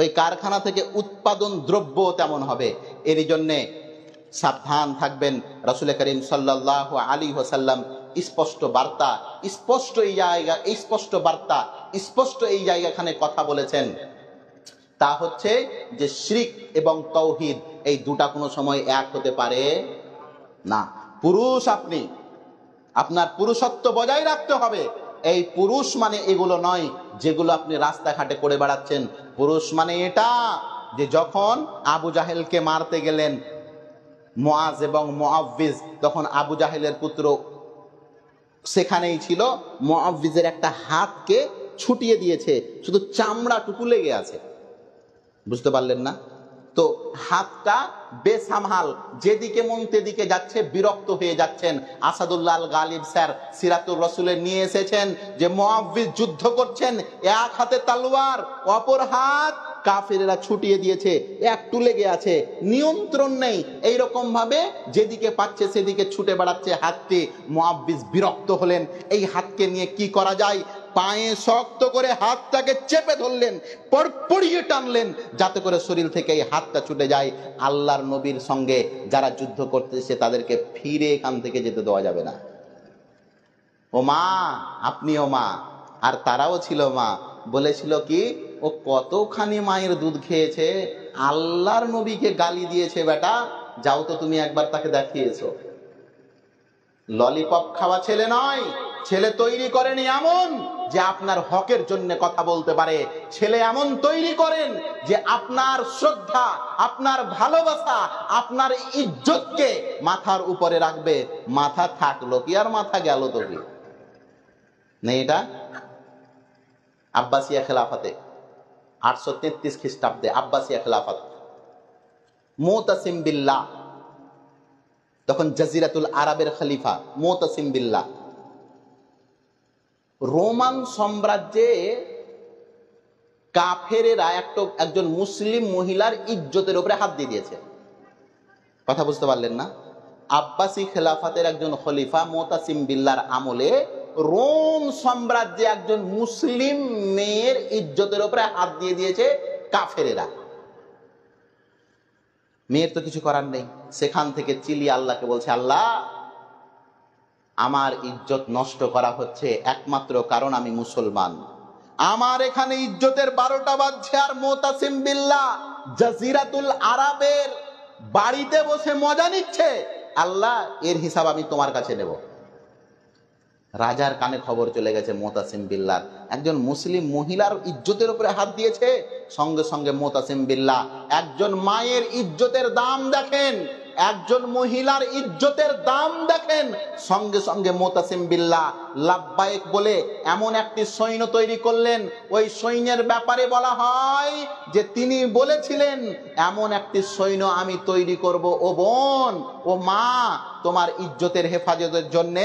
Speaker 1: ওই কারখানা থেকে উৎপাদন দ্রব্য তেমন হবে। এর জন্যে সাবধান থাকবেন। রাসূল করিম সাল্লাল্লাহু আলাইহি ওয়াসাল্লাম স্পষ্ট বার্তা, স্পষ্ট এই জায়গাখানে কথা বলেছেন। তা হচ্ছে যে শিরক এবং তাওহীদ এই দুটা কোনো সময় এক হতে পারে না। পুরুষ আপনি, আপনার পুরুষত্ব বজায় রাখতে হবে। এই পুরুষ মানে এগুলো নয় যেগুলো আপনি রাস্তাঘাটে করে বেড়াচ্ছেন। পুরুষ মানে এটা যে যখন আবু জাহেলকে মারতে গেলেন মুআজ এবং মুআব্বিজ, তখন আবু জাহেলের পুত্র সেখানেই ছিল, মুআব্বিজের একটা হাতকে ছুটিয়ে দিয়েছে, শুধু চামড়াটুকু লেগে আছে, বুঝতে পারলেন না? তো হাতটা বেসামাল, যেদিকে মন তেদিকে যাচ্ছে, বিরক্ত হয়ে যাচ্ছেন। আসাদুল্লাহ আল গালিব স্যার সিরাতুর রাসূলে নিয়ে এসেছেন যে মুআব্বিজ যুদ্ধ করছেন, এক হাতে তলোয়ার, অপর হাত কাফেরেরা ছুটিয়ে দিয়েছে, একটু লেগে আছে, নিয়ন্ত্রণ নেই। এইরকম ভাবে যেদিকে পাচ্ছে সেদিকে ছুটে বেড়াচ্ছে হাতটি। মুআব্বিজ বিরক্ত হলেন, এই হাতকে নিয়ে কি করা যায়? পায়ে শক্ত করে হাতটাকে চেপে ধরলেন, পড়িয়ে টানলেন যাতে করে শরীর থেকে এই হাতটা ছুটে যায়। আল্লাহর নবীর সঙ্গে যারা যুদ্ধ করতেছে তাদেরকে ফিরে এখান থেকে যেতে দেওয়া যাবে না। ও মা, আপনিও মা, আর তারাও ছিল মা। বলেছিল কি, ও কতখানি মায়ের দুধ খেয়েছে, আল্লাহর নবীকে গালি দিয়েছে বেটা, যাও তো তুমি একবার তাকে দেখিয়েছো। ললিপপ খাওয়া ছেলে নয়। ছেলে তৈরি করেনি এমন যে আপনার হকের জন্য কথা বলতে পারে। ছেলে এমন তৈরি করেন যে আপনার শ্রদ্ধা, আপনার ভালোবাসা, আপনার ইজ্জতকে মাথার উপরে রাখবে। মাথা থাকলো কি আর মাথা গেল তো কি নেই? এটা আব্বাসিয়া খেলাফতে 833 খ্রিস্টাব্দে আব্বাসিয়া খেলাফত, মুতাসিম বিল্লাহ তখন জাজিরাতুল আরবের খলিফা মুতাসিম বিল্লাহ রোমান সাম্রাজ্যে কাফেরেরা একজন মুসলিম মহিলার ইজ্জতের উপরে হাত দিয়ে দিয়েছে। কথা বুঝতে পারলেন না? আব্বাসি খেলাফতের একজন খলিফা মুতাসিম বিল্লাহর আমলে রোম সাম্রাজ্যে একজন মুসলিম মেয়ের ইজ্জতের উপরে হাত দিয়ে দিয়েছে কাফেরেরা। মেয়ের তো কিছু করার নেই, সেখান থেকে চিলিয়ে আল্লাহকে বলছে, আল্লাহ আমার ইজ্জত নষ্ট করা হচ্ছে একমাত্র কারণ আমি মুসলমান। আমার এখানে ইজ্জতের 12টা বাজছে, আর মুতাসিম বিল্লাহ জাজিরাতুল আরবের বাড়িতে বসে মজা নিচ্ছে। আল্লাহ এর হিসাব আমি তোমার কাছে নেব। রাজার কানে খবর চলে গেছে মুতাসিম বিল্লাহ একজন মুসলিম মহিলার ইজ্জতের উপরে হাত দিয়েছে। সঙ্গে সঙ্গে মুতাসিম বিল্লাহ একজন মায়ের ইজ্জতের দাম দেখেন, একজন মহিলার ইজ্জতের দাম দেখেন। সঙ্গে সঙ্গে মুতাসিম বিল্লাহ লাব্বাইক বলে এমন একটি সৈন্য তৈরি করলেন, ওই সৈন্যের ব্যাপারে বলা হয় যে তিনি বলেছিলেন এমন একটি সৈন্য আমি তৈরি করব ও বোন ও মা তোমার ইজ্জতের হেফাজতের জন্য।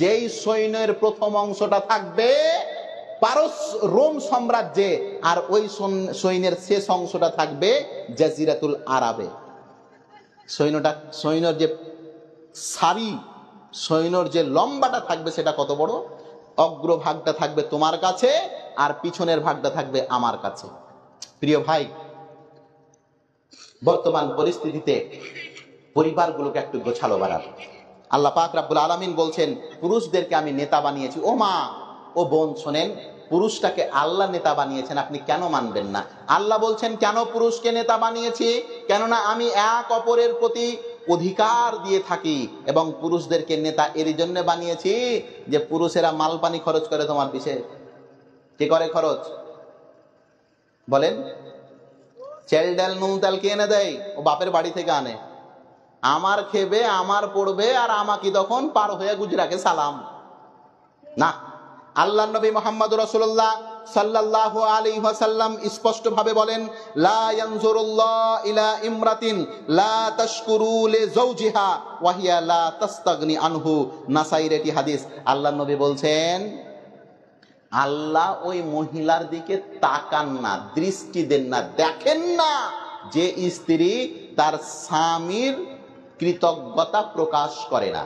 Speaker 1: যেই সৈন্যের প্রথম অংশটা থাকবে পারস রোম সাম্রাজ্যে, আর ওই সৈন্যের শেষ অংশটা থাকবে জাজিরাতুল আরবে। সৈন্যর যে সারি, সৈন্যর যে লম্বাটা থাকবে সেটা কত বড়, অগ্রভাগটা থাকবে তোমার কাছে আর পিছনের ভাগটা থাকবে আমার কাছে। প্রিয় ভাই, বর্তমান পরিস্থিতিতে পরিবারগুলোকে একটু গোছালো বানাবো। আল্লাহ পাক রব্বুল আলামিন বলছেন পুরুষদেরকে আমি নেতা বানিয়েছি। ও মা ও বোন শোনেন, পুরুষটাকে আল্লাহ নেতা বানিয়েছেন, আপনি কেন মানবেন না? আল্লাহ বলছেন কেন পুরুষকে নেতা বানিয়েছি? কেননা আমি এক অপরের প্রতি অধিকার দিয়ে থাকি এবং পুরুষদেরকে নেতা এর জন্য বানিয়েছি যে পুরুষেরা মাল পানি খরচ করে তোমার পিছে। কে করে খরচ বলেন? চেল ডাল নুন তেল কে এনে দেয়? ও বাপের বাড়ি থেকে আনে। আমার খেবে, আমার পড়বে, আর আমাকে তখন পার হয়ে গুজরাকে সালাম না। আল্লাহ নবী মুহাম্মদ রাসূলুল্লাহ সাল্লাল্লাহু আলাইহি ওয়াসাল্লাম স্পষ্ট ভাবে বলেন, লা ইয়ানজুরুল্লাহ ইলা ইমরাতিন লা তাশকুরু লিজাওজিহা ওয়া হিয়া লা তাস্তাগনি আনহু। নাসাইর এটি হাদিস। আল্লাহ নবী বলছেন আল্লাহ ওই মহিলার দিকে তাকান না, দৃষ্টি দেন না, দেখেন না যে স্ত্রী তার স্বামীর কৃতজ্ঞতা প্রকাশ করে না।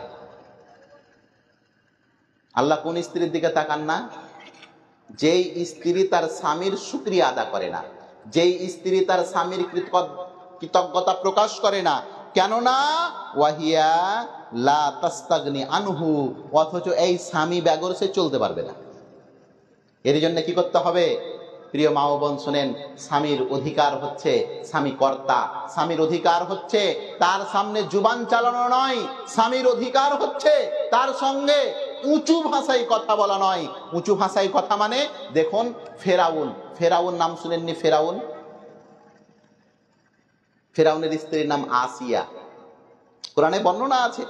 Speaker 1: আল্লাহ কোন স্ত্রীর দিকে তাকান না? যেই স্ত্রী তার স্বামীর শুকরিয়া আদা করে না, যেই স্ত্রী তার স্বামীর কৃতজ্ঞতা প্রকাশ করে না। কেননা ওয়াহিয়া লা তাস্তাগনি আনহু, অথচ এই স্বামী বেগর সে চলতে পারবে না। এর জন্য কি করতে হবে? প্রিয় মা ও বোন শুনেন, স্বামীর অধিকার হচ্ছে স্বামী কর্তা। স্বামীর অধিকার হচ্ছে তার সামনে জুবান চালানো নয়। স্বামীর অধিকার হচ্ছে তার সঙ্গে উঁচু ভাষায় কথা বলা নয়। উঁচু ভাষায় কথা মানে দেখুন, ফেরাউন নাম শুনেননি? ফেরাউনের স্ত্রীর নাম আসিয়া, কোরআনে বর্ণনা আছে।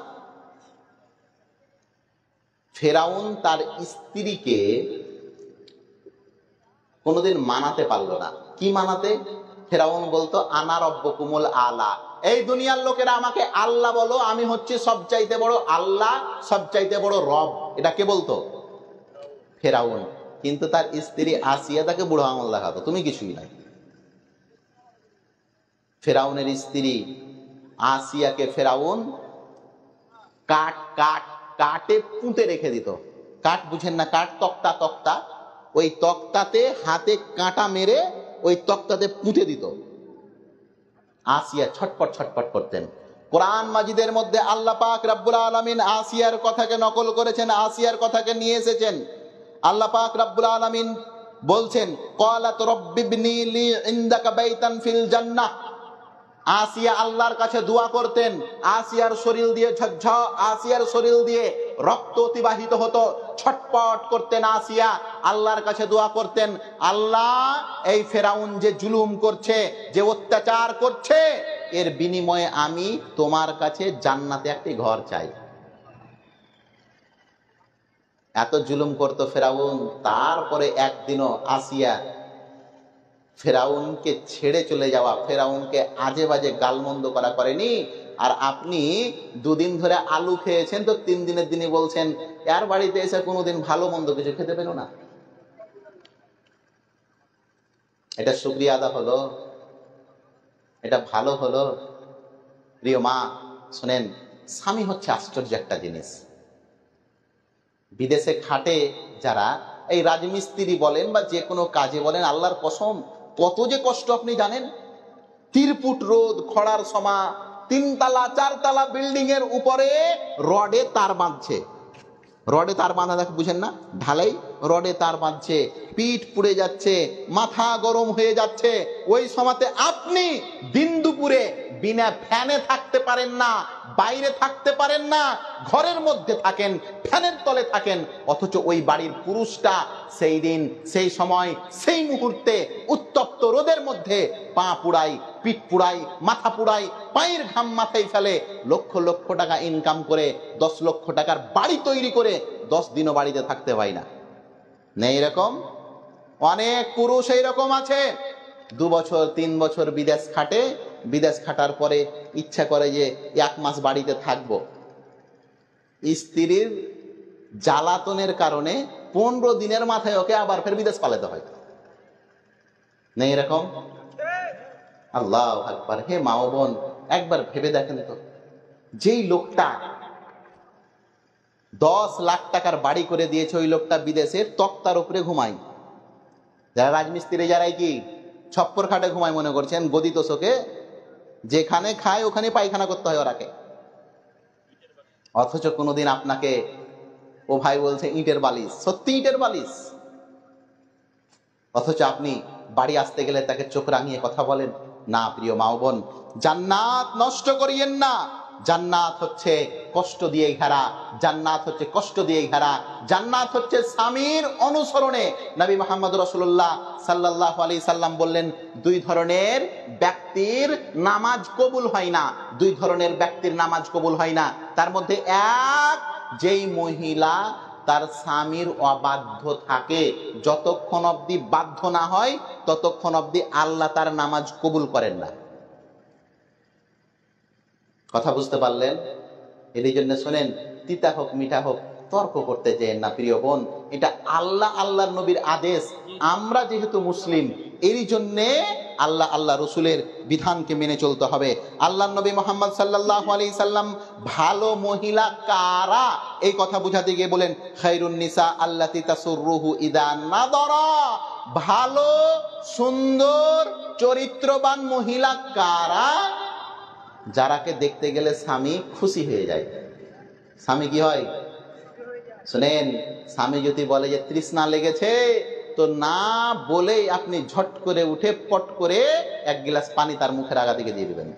Speaker 1: ফেরাউন তার স্ত্রীকে কোনোদিন মানাতে পারলো না। কি মানাতে? ফেরাউন বলতো আনা রব্বুকুমুল আলা, এই দুনিয়ার লোকেরা আমাকে আল্লাহ বলো, আমি হচ্ছে সবচাইতে বড় আল্লাহ, সবচাইতে বড় রব। এটা কে বলতো? ফেরাউন। কিন্তু তার স্ত্রী আসিয়া তাকে বুড়ো আঙুল দেখাতো, তুমি কিছুই নাই। ফেরাউনের স্ত্রী আসিয়াকে ফেরাউন কাটে পুঁতে রেখে দিত। কাঠ বুঝেন না? কাঠ, তক্তা। ওই তক্তাতে হাতে কাঁটা মেরে ওই তক্তাতে পুঁতে দিত। আসিয়া ছটপট করতেন। কোরআন মাজিদের মধ্যে আল্লাহ পাক রব্বুল আলামিন আসিয়ার কথাকে নকল করেছেন, আসিয়ার কথাকে নিয়ে এসেছেন। আল্লাহ পাক রব্বুল আলামিন বলছেন ক্বালাত রব্বিবনি লি ইনদাকা বাইতান ফিল জান্নাহ। আসিয়া আল্লাহর কাছে দোয়া করতেন। আসিয়ার শরীর দিয়ে রক্ত অতিবাহিত হতো, ছটপট করতেন আসিয়া, আল্লাহর কাছে দোয়া করতেন, আল্লাহ এই ফেরাউন যে জুলুম করছে, যে অত্যাচার করছে, এর বিনিময়ে আমি তোমার কাছে জান্নাতে একটি ঘর চাই। এত জুলুম করতো ফেরাউন, তারপরে একদিনও আসিয়া ফেরাউনকে ছেড়ে চলে যাওয়া, ফেরাউনকে আজে বাজে গালমন্দ করা করেনি। আর আপনি দুদিন ধরে আলু খেয়েছেন, তো 3 দিনের দিনই বলছেন এর বাড়িতে এসে কোনোদিন ভালো মন্দ কিছু খেতে পেল না। এটা শুকরিয়া আদা হলো? এটা ভালো হলো? প্রিয় মা শুনেন, স্বামী হচ্ছে আশ্চর্য একটা জিনিস। বিদেশে খাটে যারা, এই রাজমিস্ত্রি বলেন বা যে কোনো কাজে বলেন, আল্লাহর কসম কত যে কষ্ট আপনি জানেন। 3 ফুট রোদ, খরার সময় 3 তলা 4 তলা বিল্ডিং এর উপরে রডে তার বাঁধছে। রডে তার বাঁধা দেখে বুঝেন না? ঢালাই রডে তার বাঁধছে, পিঠ পুড়ে যাচ্ছে, মাথা গরম হয়ে যাচ্ছে। ওই সময়তে আপনি দিন দুপুরে বিনা ফ্যানে থাকতে পারেন না, বাইরে থাকতে পারেন না, ঘরের মধ্যে থাকেন, ফ্যানের তলে থাকেন, অথচ ওই বাড়ির পুরুষটা সেই দিন, সেই সময়, সেই মুহূর্তে উত্তপ্ত রোদের মধ্যে পা পুড়াই, পিঠ পুড়াই, মাথা পুড়াই, পায়ের ঘাম মাথায় ফেলে, লক্ষ লক্ষ টাকা ইনকাম করে 10 লক্ষ টাকার বাড়ি তৈরি করে 10 দিনও বাড়িতে থাকতে পাই না। নেই এরকম? অনেক পুরুষ এইরকম আছে, 2 বছর 3 বছর বিদেশ খাটে, বিদেশ খাটার পরে ইচ্ছা করে যে 1 মাস বাড়িতে থাকবো। স্ত্রীর জ্বালাতনের কারণে 15 দিনের মাথায় ওকে আবার ফের বিদেশ পালাতে হয়। নেই এরকম? আল্লাহু আকবার। হে মা ও বোন, একবার ভেবে দেখেন তো, যেই লোকটা 10 লাখ টাকার বাড়ি করে দিয়েছে, ওই লোকটা বিদেশে তক্তার উপরে ঘুমায়। যারা রাজমিস্ত্রি, যারাই কি ছপ্পর খাটে ঘুমায় মনে করছেন, গদি তোষকে, যেখানে খায় ওখানে পায়খানা করতে হয় ওরাকে। অথচ কোনোদিন আপনাকে ও ভাই বলছে ইটের বালিশ, সত্যি ইটের বালিশ। অথচ আপনি বাড়ি আসতে গেলে তাকে চোখ রাঙিয়ে কথা বলেন না। প্রিয় মা ও বোন, জান্নাত নষ্ট করিয়েন না। জান্নাত হচ্ছে কষ্ট দিয়ে ঘেরা, জান্নাত হচ্ছে কষ্ট দিয়ে ঘেরা। জান্নাত হচ্ছে স্বামীর অনুসরণে। নবী মুহাম্মদ রাসূলুল্লাহ সাল্লাল্লাহু আলাইহি সাল্লাম বললেন, 2 ধরনের ব্যক্তির নামাজ কবুল হয় না, 2 ধরনের ব্যক্তির নামাজ কবুল হয় না। তার মধ্যে এক, যেই মহিলা তার স্বামীর অবাধ্য থাকে, যতক্ষণ অবধি বাধ্য না হয় ততক্ষণ অবধি আল্লাহ তার নামাজ কবুল করেন না। কথা বুঝতে পারলেন? এই জন্য শোনেন, তিতা হোক মিঠা হোক তর্ক করতে যেন না প্রিয় বোন। এটা আল্লাহর নবীর আদেশ। আমরা যেহেতু মুসলিম, এই জন্যে আল্লাহ রসুলের বিধানকে মেনে চলতে হবে। আল্লাহর নবী মুহাম্মদ সাল্লাল্লাহু আলাইহি সাল্লাম ভালো মহিলা কারা, এই কথা বুঝাতে গিয়ে বলেন, খায়রুন নিসা আল্লাতী তাসুররুহু ইযা নাযারা। ভালো সুন্দর চরিত্রবান মহিলা কারা? যারাকে দেখতে গেলে স্বামী খুশি হয়ে যায়। স্বামী কি হয় শুনেন, স্বামী যদি বলে যে তৃষ্ণা লেগেছে, তো না বলেই আপনি ঝট করে উঠে পট করে 1 গ্লাস পানি তার মুখের আগা দিকে দিয়ে দিবেন।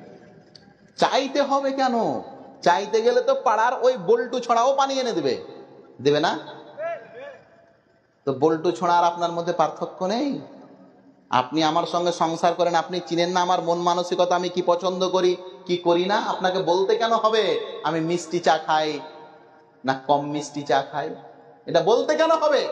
Speaker 1: চাইতে হবে কেন? চাইতে গেলে তো পাড়ার ওই বল্টু ছড়াও পানি এনে দেবে, দেবে না? তো বল্টু ছড়া আর আপনার মধ্যে পার্থক্য নেই? আপনি আমার সঙ্গে সংসার করেন, আপনি চিনেন না আমার মন মানসিকতা, আমি কি পছন্দ করি কি করি না। আপনাকে বলতে কেন হবে আমি মিষ্টি চা খাই না কম মিষ্টি চা খাই? এটা বলতে কেন হবে?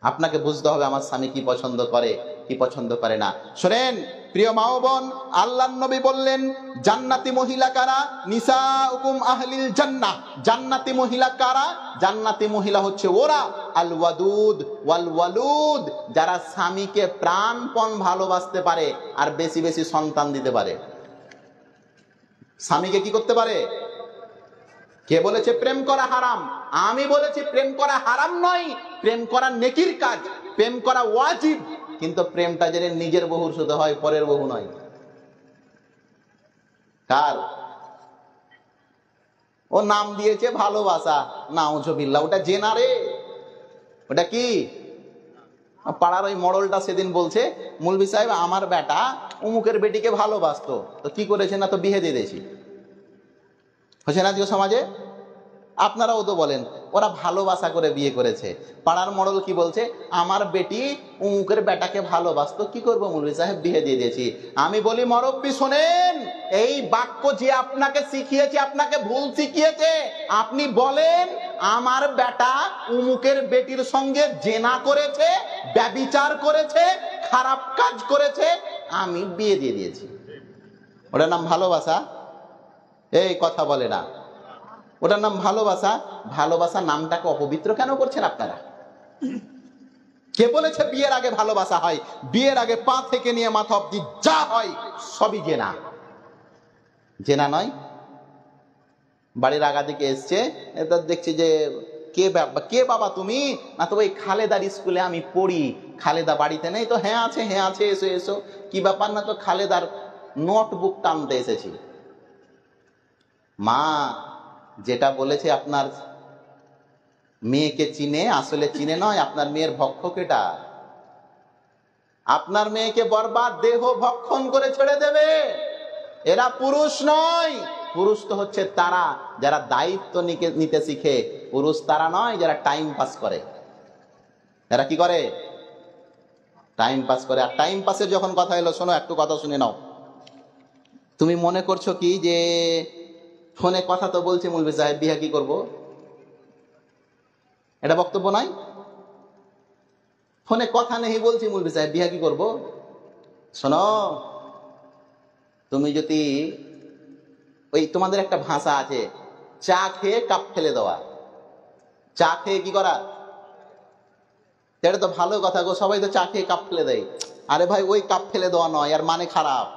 Speaker 1: আপনাকে বুঝতে হবে আমার স্বামী কি পছন্দ করে কি পছন্দ করে না। শোনেন প্রিয় মা ও বোন, আল্লাহর নবী বললেন, জান্নাতি মহিলা কারা? নিসাউকুম আহলিল জান্নাহ। জান্নাতি মহিলা কারা? জান্নাতি মহিলা হচ্ছে ওরা আল ওয়াদুদ ওয়াল ওয়ালুদ, যারা স্বামীকে প্রাণপণ ভালোবাসতে পারে আর বেশি বেশি সন্তান দিতে পারে। স্বামীকে কি করতে পারে? কে বলেছে প্রেম করা হারাম? আমি বলেছি প্রেম করা হারাম নয়, প্রেম করা নেকির কাজ, প্রেম করা ওয়াজিব। কিন্তু প্রেমটা যেন নিজের বহুর সাথে হয়, পরের বহু নয়। কার? ও নাম দিয়েছে ভালোবাসা, নাউজুবিল্লাহ, ওটা জেনা রে। ওটা কি? পাড়ার ওই মডলটা সেদিন বলছে, মুলবি সাহেব আমার বেটা অমুকের বেটিকে ভালোবাসতো, তো কি করেছে না, তো বিয়ে দিয়ে দিয়েছি। হচ্ছে না আজকে সমাজে? আপনারাও তো বলেন ওরা ভালোবাসা করে বিয়ে করেছে। পাড়ার মডল কি বলছে, আমার বেটি অমুকের বেটাকে ভালোবাসতো, কি করবো মুলবি সাহেব, বিয়ে দিয়ে দিয়েছি। আমি বলি মুরব্বি শোনেন, এই বাক্য যে আপনাকে শিখিয়েছে, আপনাকে ভুল শিখিয়েছে। আপনি বলেন আমার বেটা অমুকের বেটির সঙ্গে জেনা করেছে, ব্যভিচার করেছে, খারাপ কাজ করেছে, আমি বিয়ে দিয়ে দিয়েছি। ওটার নাম ভালোবাসা? এই কথা বলে না, ওটার নাম ভালোবাসা? ভালোবাসা নামটাকে অপবিত্র কেন করছেন আপনারা? কে বলেছে বিয়ের আগে ভালোবাসা হয়? বিয়ের আগে পা থেকে নিয়ে মাথা অব্দি যা হয় সবই জেনা। জেনা নয়? বাড়ির আগা দিকে এসছে, এটা দেখছি যে কে বাবা তুমি? না তো ওই খালেদার স্কুলে আমি পড়ি। খালেদা বাড়িতে নেই তো? হ্যাঁ আছে, হ্যাঁ আছে, এসো এসো। কি ব্যাপার? না তো খালেদার নোটবুক টানতে এসেছি। মা যেটা বলেছে আপনার মেয়েকে চিনে, আসলে চিনে নয়, আপনার মেয়ের ভক্ষক এটা। আপনার মেয়েকে বরবাদ দেহ ভক্ষণ করে ছেড়ে দেবে। এরা পুরুষ নয়। পুরুষ তো হচ্ছে তারা যারা দায়িত্ব নিতে শিখে। পুরুষ তারা নয় যারা টাইম পাস করে। এরা কি করে? টাইম পাস করে। আর টাইম পাসের যখন কথা এলো, শোনো, একটু কথা শুনে নাও। তুমি মনে করছো কি যে ফোনে কথা তো বলছে মৌলভী সাহেব, বিয়ে কি করবো? এটা বক্তব্য নয়? ফোনে কথা নেই বলছি মৌলভী সাহেব, বিয়ে কি করবো? শোনো, তুমি যদি ওই তোমাদের একটা ভাষা আছে, চা খেয়ে কাপ ফেলে দেওয়া। চা খেয়ে কি করা? এটা তো ভালো কথা গো, সবাই তো চা খেয়ে কাপ ফেলে দেয়। আরে ভাই, ওই কাপ ফেলে দেওয়া নয়, আর মানে খারাপ।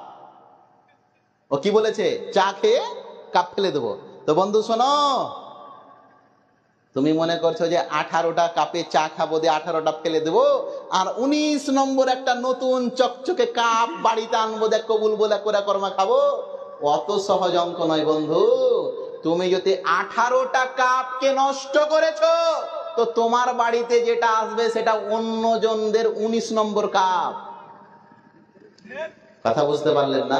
Speaker 1: ও কি বলেছে? চা খেয়ে কাপ ফেলে দেবো। তো বন্ধু শোনো, তুমি মনে করছো যে 18টা কাপে চা খাবো, দিয়ে 18টা ফেলে দেবো, আর 19 নম্বর একটা নতুন চকচকে কাপ বাড়িতে আনবো, দেখ কবুল বলে করে কর্মা খাবো। অত সহজ অঙ্ক নয় বন্ধু। তুমি যদি 18টা কাপকে নষ্ট করেছো, তো তোমার বাড়িতে যেটা আসবে সেটা অন্যজনদের 19 নম্বর কাপ। কথা বুঝতে পারলেন না?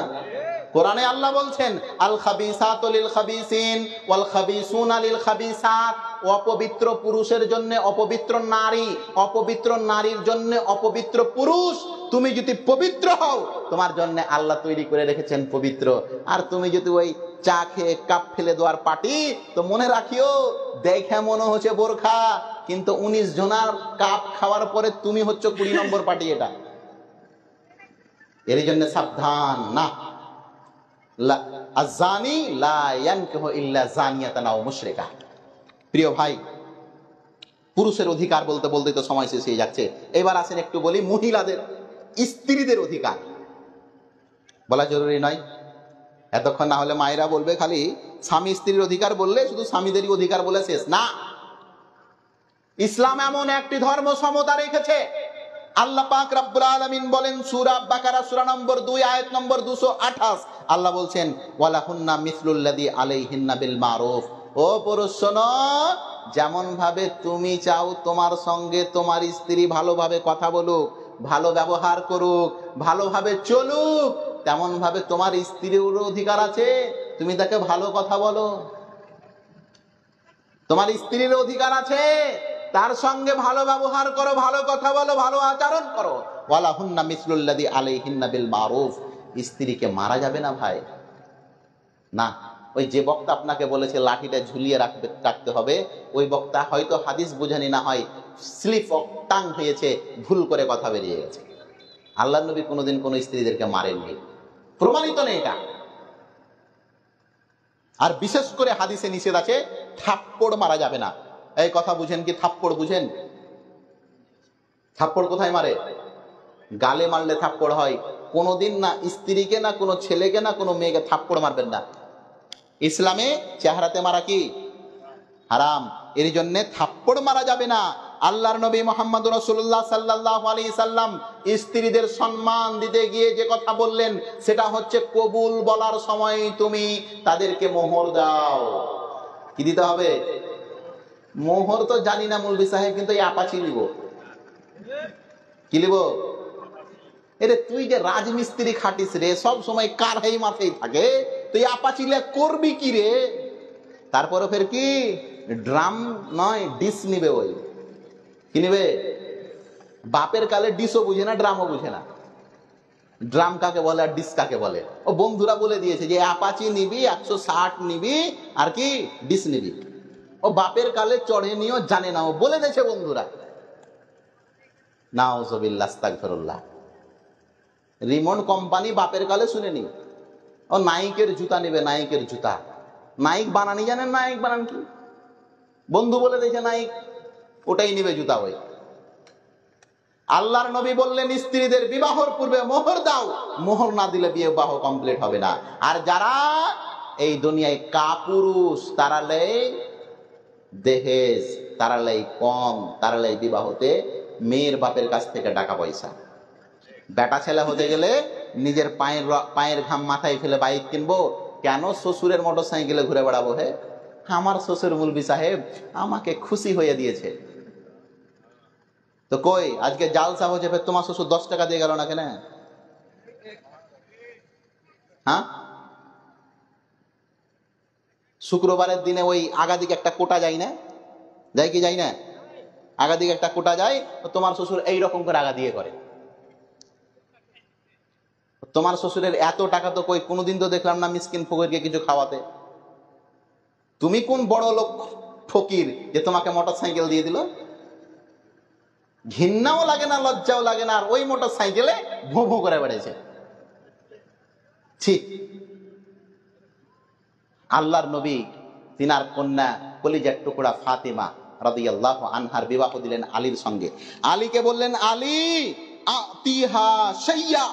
Speaker 1: কোরআনে আল্লাহ বলছেন, আল খাবিসাতু লিল খাবিসিন ওয়াল খাবিসুনা লিল খাবিসাত। অপবিত্র পুরুষের জন্য অপবিত্র নারী, অপবিত্র নারীর জন্য অপবিত্র পুরুষ। তুমি যদি পবিত্র হও, তোমার জন্য আল্লাহ তৈরি করে রেখেছেন পবিত্র। আর তুমি যদি ওই চা খেয়ে কাপ ফেলে দেওয়ার পার্টি, তো মনে রাখিও, দেখে মনে হচ্ছে বোরখা, কিন্তু 19 জনার কাপ খাওয়ার পরে তুমি হচ্ছে 20 নম্বর পার্টি। এটা এর জন্য সাবধান। না, আযানি লা ইয়ানকিহু ইল্লা যানিয়াতান আও মুশরিকা। প্রিয় ভাই, পুরুষের অধিকার বলতে বলতে তো সময় শেষ হয়ে যাচ্ছে। এবার আসেন একটু বলি মহিলাদের, স্ত্রীদের অধিকার। বলা জরুরি নয়? এতক্ষণ না হলে মায়েরা বলবে খালি স্বামী স্ত্রীর অধিকার বললে শুধু স্বামীদেরই অধিকার বলে শেষ। না, ইসলাম এমন একটি ধর্ম সমতা রেখেছে। আল্লাহ পাক রব্বুল আলামিন বলেন সূরা বাকারা সূরা নম্বর 2 আয়াত নম্বর 228, আল্লাহ বলছেন ওয়ালাহুন্না মিসলুল্লাযী আলাইহিন্না বিল মারুফ। ও পুরুষ শোনো, যেমন ভাবে তুমি চাও তোমার সঙ্গে তোমার স্ত্রী ভালোভাবে কথা বলুক, ভালো ব্যবহার করুক, ভালোভাবে চলুক, তেমন ভাবে তোমার স্ত্রীর অধিকার আছে তুমি তাকে ভালো কথা বলো। তোমার স্ত্রীর অধিকার আছে তার সঙ্গে ভালো ব্যবহার করো, ভালো কথা বলো, ভালো আচরণ করো। ওয়ালাহুন্না মিসলুল্লাযী আলাইহিন্না বিল মারুফ। স্ত্রীকে মারা যাবে না ভাই। না, ওই যে বক্তা আপনাকে বলেছে লাঠিটা ঝুলিয়ে রাখতে হবে, ওই বক্তা হয়তো হাদিস বুঝানি, না হয় স্লিপ অফ টাং হয়েছে, ভুল করে কথা বেরিয়ে গেছে। আল্লাহর নবী কোনোদিন কোনো স্ত্রীদেরকে মারেননি, প্রমাণিত নেই এটা। আর বিশেষ করে হাদিসে নিষেধ আছে থাপ্পড় মারা যাবে না। এই কথা বুঝেন কি? থাপ্পড় বুঝেন? থাপ্পড় কোথায় মারে? গালে মারলে থাপ্পড় হয়। কোনোদিন না স্ত্রীকে, না কোনো ছেলেকে, না কোনো মেয়েকে থাপ্পড় মারবেন না। ইসলামে চেহারাতে মারা কি হারাম, এর জন্য থাপ্পড় মারা যাবে না। আল্লাহর নবী মুহাম্মদ রাসূলুল্লাহ সাল্লাল্লাহু আলাইহি সাল্লাম স্ত্রীদের সম্মান দিতে গিয়ে যে কথা বললেন সেটা হচ্ছে কবুল বলার সময় তুমি তাদেরকে মোহর দাও। কি দিতে হবে? মোহর তো জানি না মৌলভী সাহেব, কিন্তু এই আপাচি নিব। কি নিব? এরে তুই যে রাজমিস্ত্রি খাটিস রে, সব সময় কারহাই মাথায় থাকে, তুই আপাচিলে করবি কি রে? তারপরে ফের কি ড্রাম নয় ডিস নিবে। ওই কি নিবে? বাপের কালে ডিসও বুঝে না, ড্রামও বুঝে না। ড্রাম কাকে বলে আর ডিস কাকে বলে ও বন্ধুরা বলে দিয়েছে যে আপাচি নিবি 160 নিবি আর কি ডিস নিবি। ও বাপের কালে চড়ে নিও জানে না, ও বলে দিয়েছে বন্ধুরা। নাউজুবিল্লাহ, আস্তাগফিরুল্লাহ। রিমন্ড কোম্পানি বাপের কালে শুনেনি। ও নাইকের জুতা নেবে, নাইকের জুতা। নাইক বানানি জানেন? নাইক বানান কি? বন্ধু বলে দিয়েছে নাইক, ওটাই নিবে জুতা। ওই আল্লাহর নবী বললেন স্ত্রীদের বিবাহর পূর্বে মোহর দাও, মোহর না দিলে বিবাহ কমপ্লিট হবে না। আর যারা এই দুনিয়ায় কাপুরুষ, তারা লেই দেহেজ, তারা লেই কম, তারা লেই বিবাহতে মেয়ের বাপের কাছ থেকে টাকা পয়সা। বেটা ছেলে হতে গেলে নিজের পায়ের ঘাম মাথায় ফেলে বাইক কিনবো, কেন শ্বশুরের মোটর সাইকেলে ঘুরে বেড়াবো? হে, আমার শ্বশুর মুলবি সাহেব আমাকে খুশি হয়ে দিয়েছে। তো কই আজকে জালসা হচ্ছে, ফের তোমার শ্বশুর 10 টাকা দিয়ে গেল না কেন? হ্যাঁ, শুক্রবারের দিনে ওই আগাদিকে একটা কোটা যায় না? যায় কি যায় না? আগাদিকে একটা কোটা যায়, তো তোমার শ্বশুর এইরকম করে আগা দিয়ে করে। তোমার শ্বশুরের এত টাকা তো কই কোনোদিন তো দেখলাম না মিসকিন ফকিরকে কিছু খাওয়াতে। তুমি কোন বড় লোক ফকির যে তোমাকে মোটর সাইকেল দিয়ে দিল? ঘৃণাও লাগে না, লজ্জাও লাগে না, আর ওই মোটর সাইকেলে ভো ভো করে বেড়েছে। ঠিক। আল্লাহর নবী তিনার কন্যা কলিজার টুকরা ফাতেমা রাদিয়াল্লাহু আনহার বিবাহ দিলেন আলীর সঙ্গে। আলীকে বললেন, আলী আতিহা শাইয়া,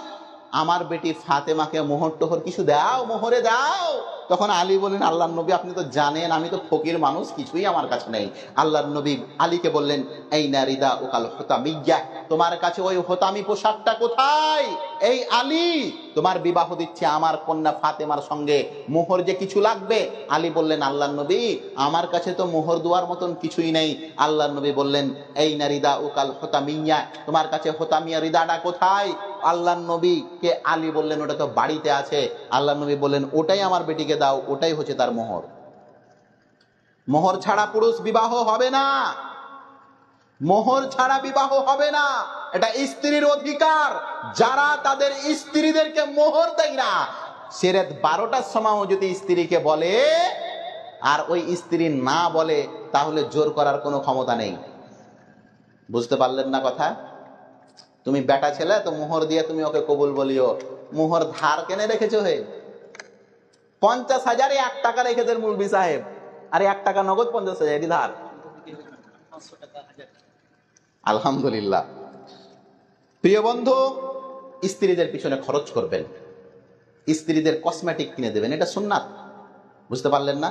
Speaker 1: আমার বেটি ফাতেমাকে মোহর টোহর কিছু দাও, মোহরে দাও। তখন আলী বললেন, আল্লাহর নবী আপনি তো জানেন আমি তো ফকির মানুষ, কিছুই আমার কাছে নেই। আল্লাহর নবী আলীকে বললেন, এই নারিদা ওকাল হোতামিয়া, তোমার কাছে ওই হোতামি পোশাকটা কোথায়? এই আলী, তোমার বিবাহ দিচ্ছে আমার কন্যা ফাতেমার সঙ্গে, মোহর যে কিছু লাগবে। আলী বললেন, আল্লাহর নবী আমার কাছে তো মোহর দেওয়ার মতন কিছুই নেই। আল্লাহর নবী বললেন, এই নারিদা ওকাল হোতামিয়া, তোমার কাছে হোতামিয়া রিদাটা কোথায়? আল্লাহর নবীকে আলী বললেন, ওটা তো বাড়িতে আছে। আল্লাহর নবী বললেন, ওটাই আমার বেটিকে দাও, ওটাই হচ্ছে তার মোহর। মোহর ছাড়া পুরুষ বিবাহ হবে না, মোহর ছাড়া বিবাহ হবে না। এটা স্ত্রীর অধিকার। যারা তাদের স্ত্রীদেরকে মোহর দেয় না, সে রাত 12টার সময় যদি স্ত্রীকে বলে আর ওই স্ত্রী না বলে, তাহলে জোর করার কোনো ক্ষমতা নেই। বুঝতে পারলেন না কথা? তুমি বেটা ছেলে তো মোহর দিয়ে তুমি ওকে কবুল বলিও, মোহর ধার কেনে রেখেছো? হে, 50,000 1 টাকা রেখেছেন মুলবি সাহেব, আর 1 টাকা নগদ, 50,000 ধার। আলহামদুলিল্লাহ। প্রিয় বন্ধু, স্ত্রীদের পিছনে খরচ করবেন, স্ত্রীদের কসমেটিক কিনে দেবেন, এটা সুন্নাত। বুঝতে পারলেন না?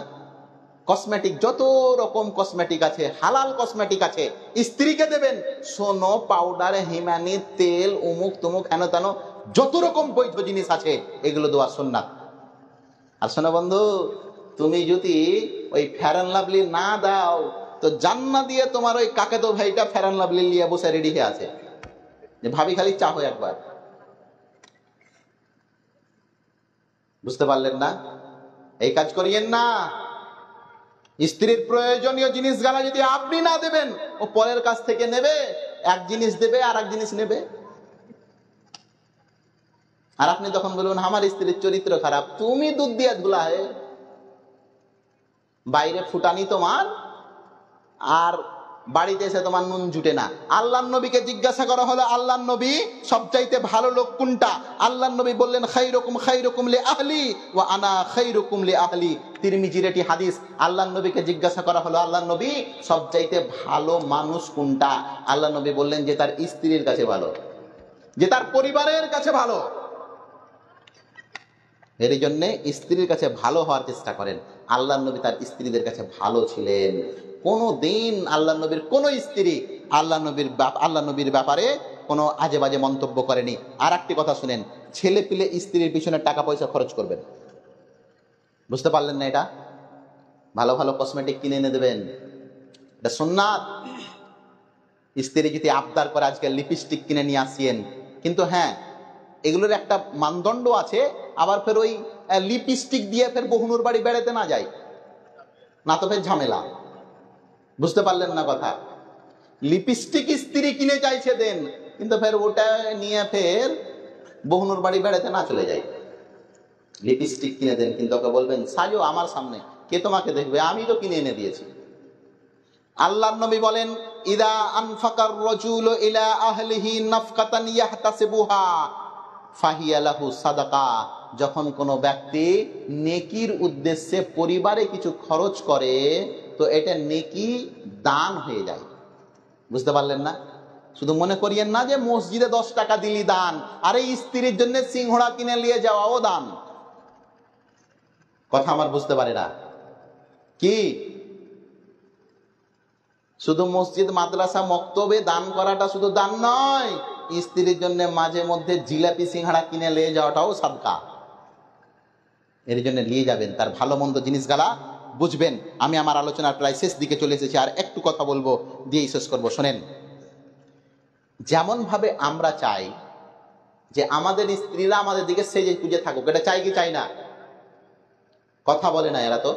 Speaker 1: কসমেটিক, যত রকম কসমেটিক আছে, হালাল কসমেটিক আছে, স্ত্রীকে দেবেন। সোনো, পাউডার, হিমানি, তেল, উমুক তুমুক, হেন তেন যত রকম বৈধ জিনিস আছে, এগুলো দেওয়া সুন্নাত। আর শোনো বন্ধু, তুমি যদি ওই ফেয়ার অ্যান্ড লাভলি না দাও, তো জান্নাত দিয়ে তোমার ওই কাকাতো ভাইটা ফেয়ার অ্যান্ড লাভলি নিয়ে বসে রেডি হয়ে আছে, যে ভাবি খালি চাহো একবার। বুঝতে পারলেন না? এই কাজ করিয়েন না। স্ত্রীর প্রয়োজনীয় জিনিসগুলা যদি আপনি না দেবেন, ও পরের কাছ থেকে নেবে, এক জিনিস দেবে আর এক জিনিস নেবে। আর আপনি তখন বলবেন আমার স্ত্রীর চরিত্র খারাপ। তুমি দুধ দিয়ে ধুলা হে, বাইরে ফুটানি তোমার, আর বাড়িতে এসে তোমার নুন জুটে না। আল্লাহর নবীকে জিজ্ঞাসা করা হলো, আল্লাহর নবী সবচাইতে ভালো লোক কোনটা? আল্লাহর নবী বললেন, খাইরুকুম লি আহলি ওয়া আনা খাইরুকুম লি আহলি। তিরমিজির এটি হাদিস। আল্লাহর নবীকে জিজ্ঞাসা করা হলো, আল্লাহর নবী সবচাইতে ভালো মানুষ কোনটা? আল্লাহর নবী বললেন, যে তার স্ত্রীর কাছে ভালো, যে তার পরিবারের কাছে ভালো। এর জন্য স্ত্রীর কাছে ভালো হওয়ার চেষ্টা করেন। আল্লাহর নবী তার স্ত্রীদের কাছে ভালো ছিলেন। কোনো দিন আল্লাহর নবীর কোন স্ত্রী আল্লাহ নবীর ব্যাপারে কোনো আজে বাজে মন্তব্য করেনি। আর একটি কথা শুনেন, ছেলে পিলে স্ত্রীর পিছনে টাকা পয়সা খরচ করবেন। বুঝতে পারলেন না? এটা ভালো ভালো কসমেটিক কিনে এনে দেবেন, এটা সুন্নাত। স্ত্রী যদি আবদার করে আজকে লিপস্টিক কিনে নিয়ে আসিয়েন, কিন্তু হ্যাঁ, এগুলোর একটা মানদণ্ড আছে। আবার ফের ওই লিপস্টিক দিয়ে ফের বহুনুর বাড়ি বেড়াতে না যায়, না তো ফের ঝামেলা। বুঝতে পারলেন না কথা? লিপস্টিক স্ত্রী কিনে চাইছে দেন, কিন্তু ফের ওটা নিয়ে ফের বহুনুর বাড়ি বেড়াতে না চলে যায়। লিপস্টিক কিনে দেন, কিন্তু ওকে বলবেন সাজো আমার সামনে, কে তোমাকে দেখবে, আমি তো কিনে এনে দিয়েছি। আল্লাহর নবী বলেন, ইদা আনফাকার রাজুলু ইলা আহলিহি নাফকাতান ইয়াহতাসিবুহা, ফাহিয়া লাহু সাদাকা, যখন কোনো ব্যক্তি নেকির উদ্দেশ্যে পরিবারে কিছু খরচ করে তো এটা নেকি দান হয়ে যায়। বুঝতে পারলেন না? শুধু মনে করিয়েন না যে মসজিদে 10 টাকা দিলি দান, আরে স্ত্রীর জন্য সিংহড়া কিনে নিয়ে যাওয়াও দান। কথা আমার বুঝতে পারে না কি? শুধু মসজিদ মাদ্রাসা মক্তবে দান করাটা শুধু দান নয়, স্ত্রীর জন্য মাঝে মধ্যে জিলাপি সিংহাড়া কিনে নিয়ে যাওয়াটাও সাদকা। এর জন্য নিয়ে যাবেন, তার ভালো মন্দ জিনিসগুলা বুঝবেন। আমি আমার আলোচনার প্রায় শেষ দিকে চলে এসেছি, আর একটু কথা বলবো দিয়েই শেষ করবো। শোনেন, যেমন ভাবে আমরা চাই যে আমাদের স্ত্রীরা আমাদের দিকে সেজে গুজে থাকুক, এটা চাই কি চাই না? কথা বলে না এরা তো।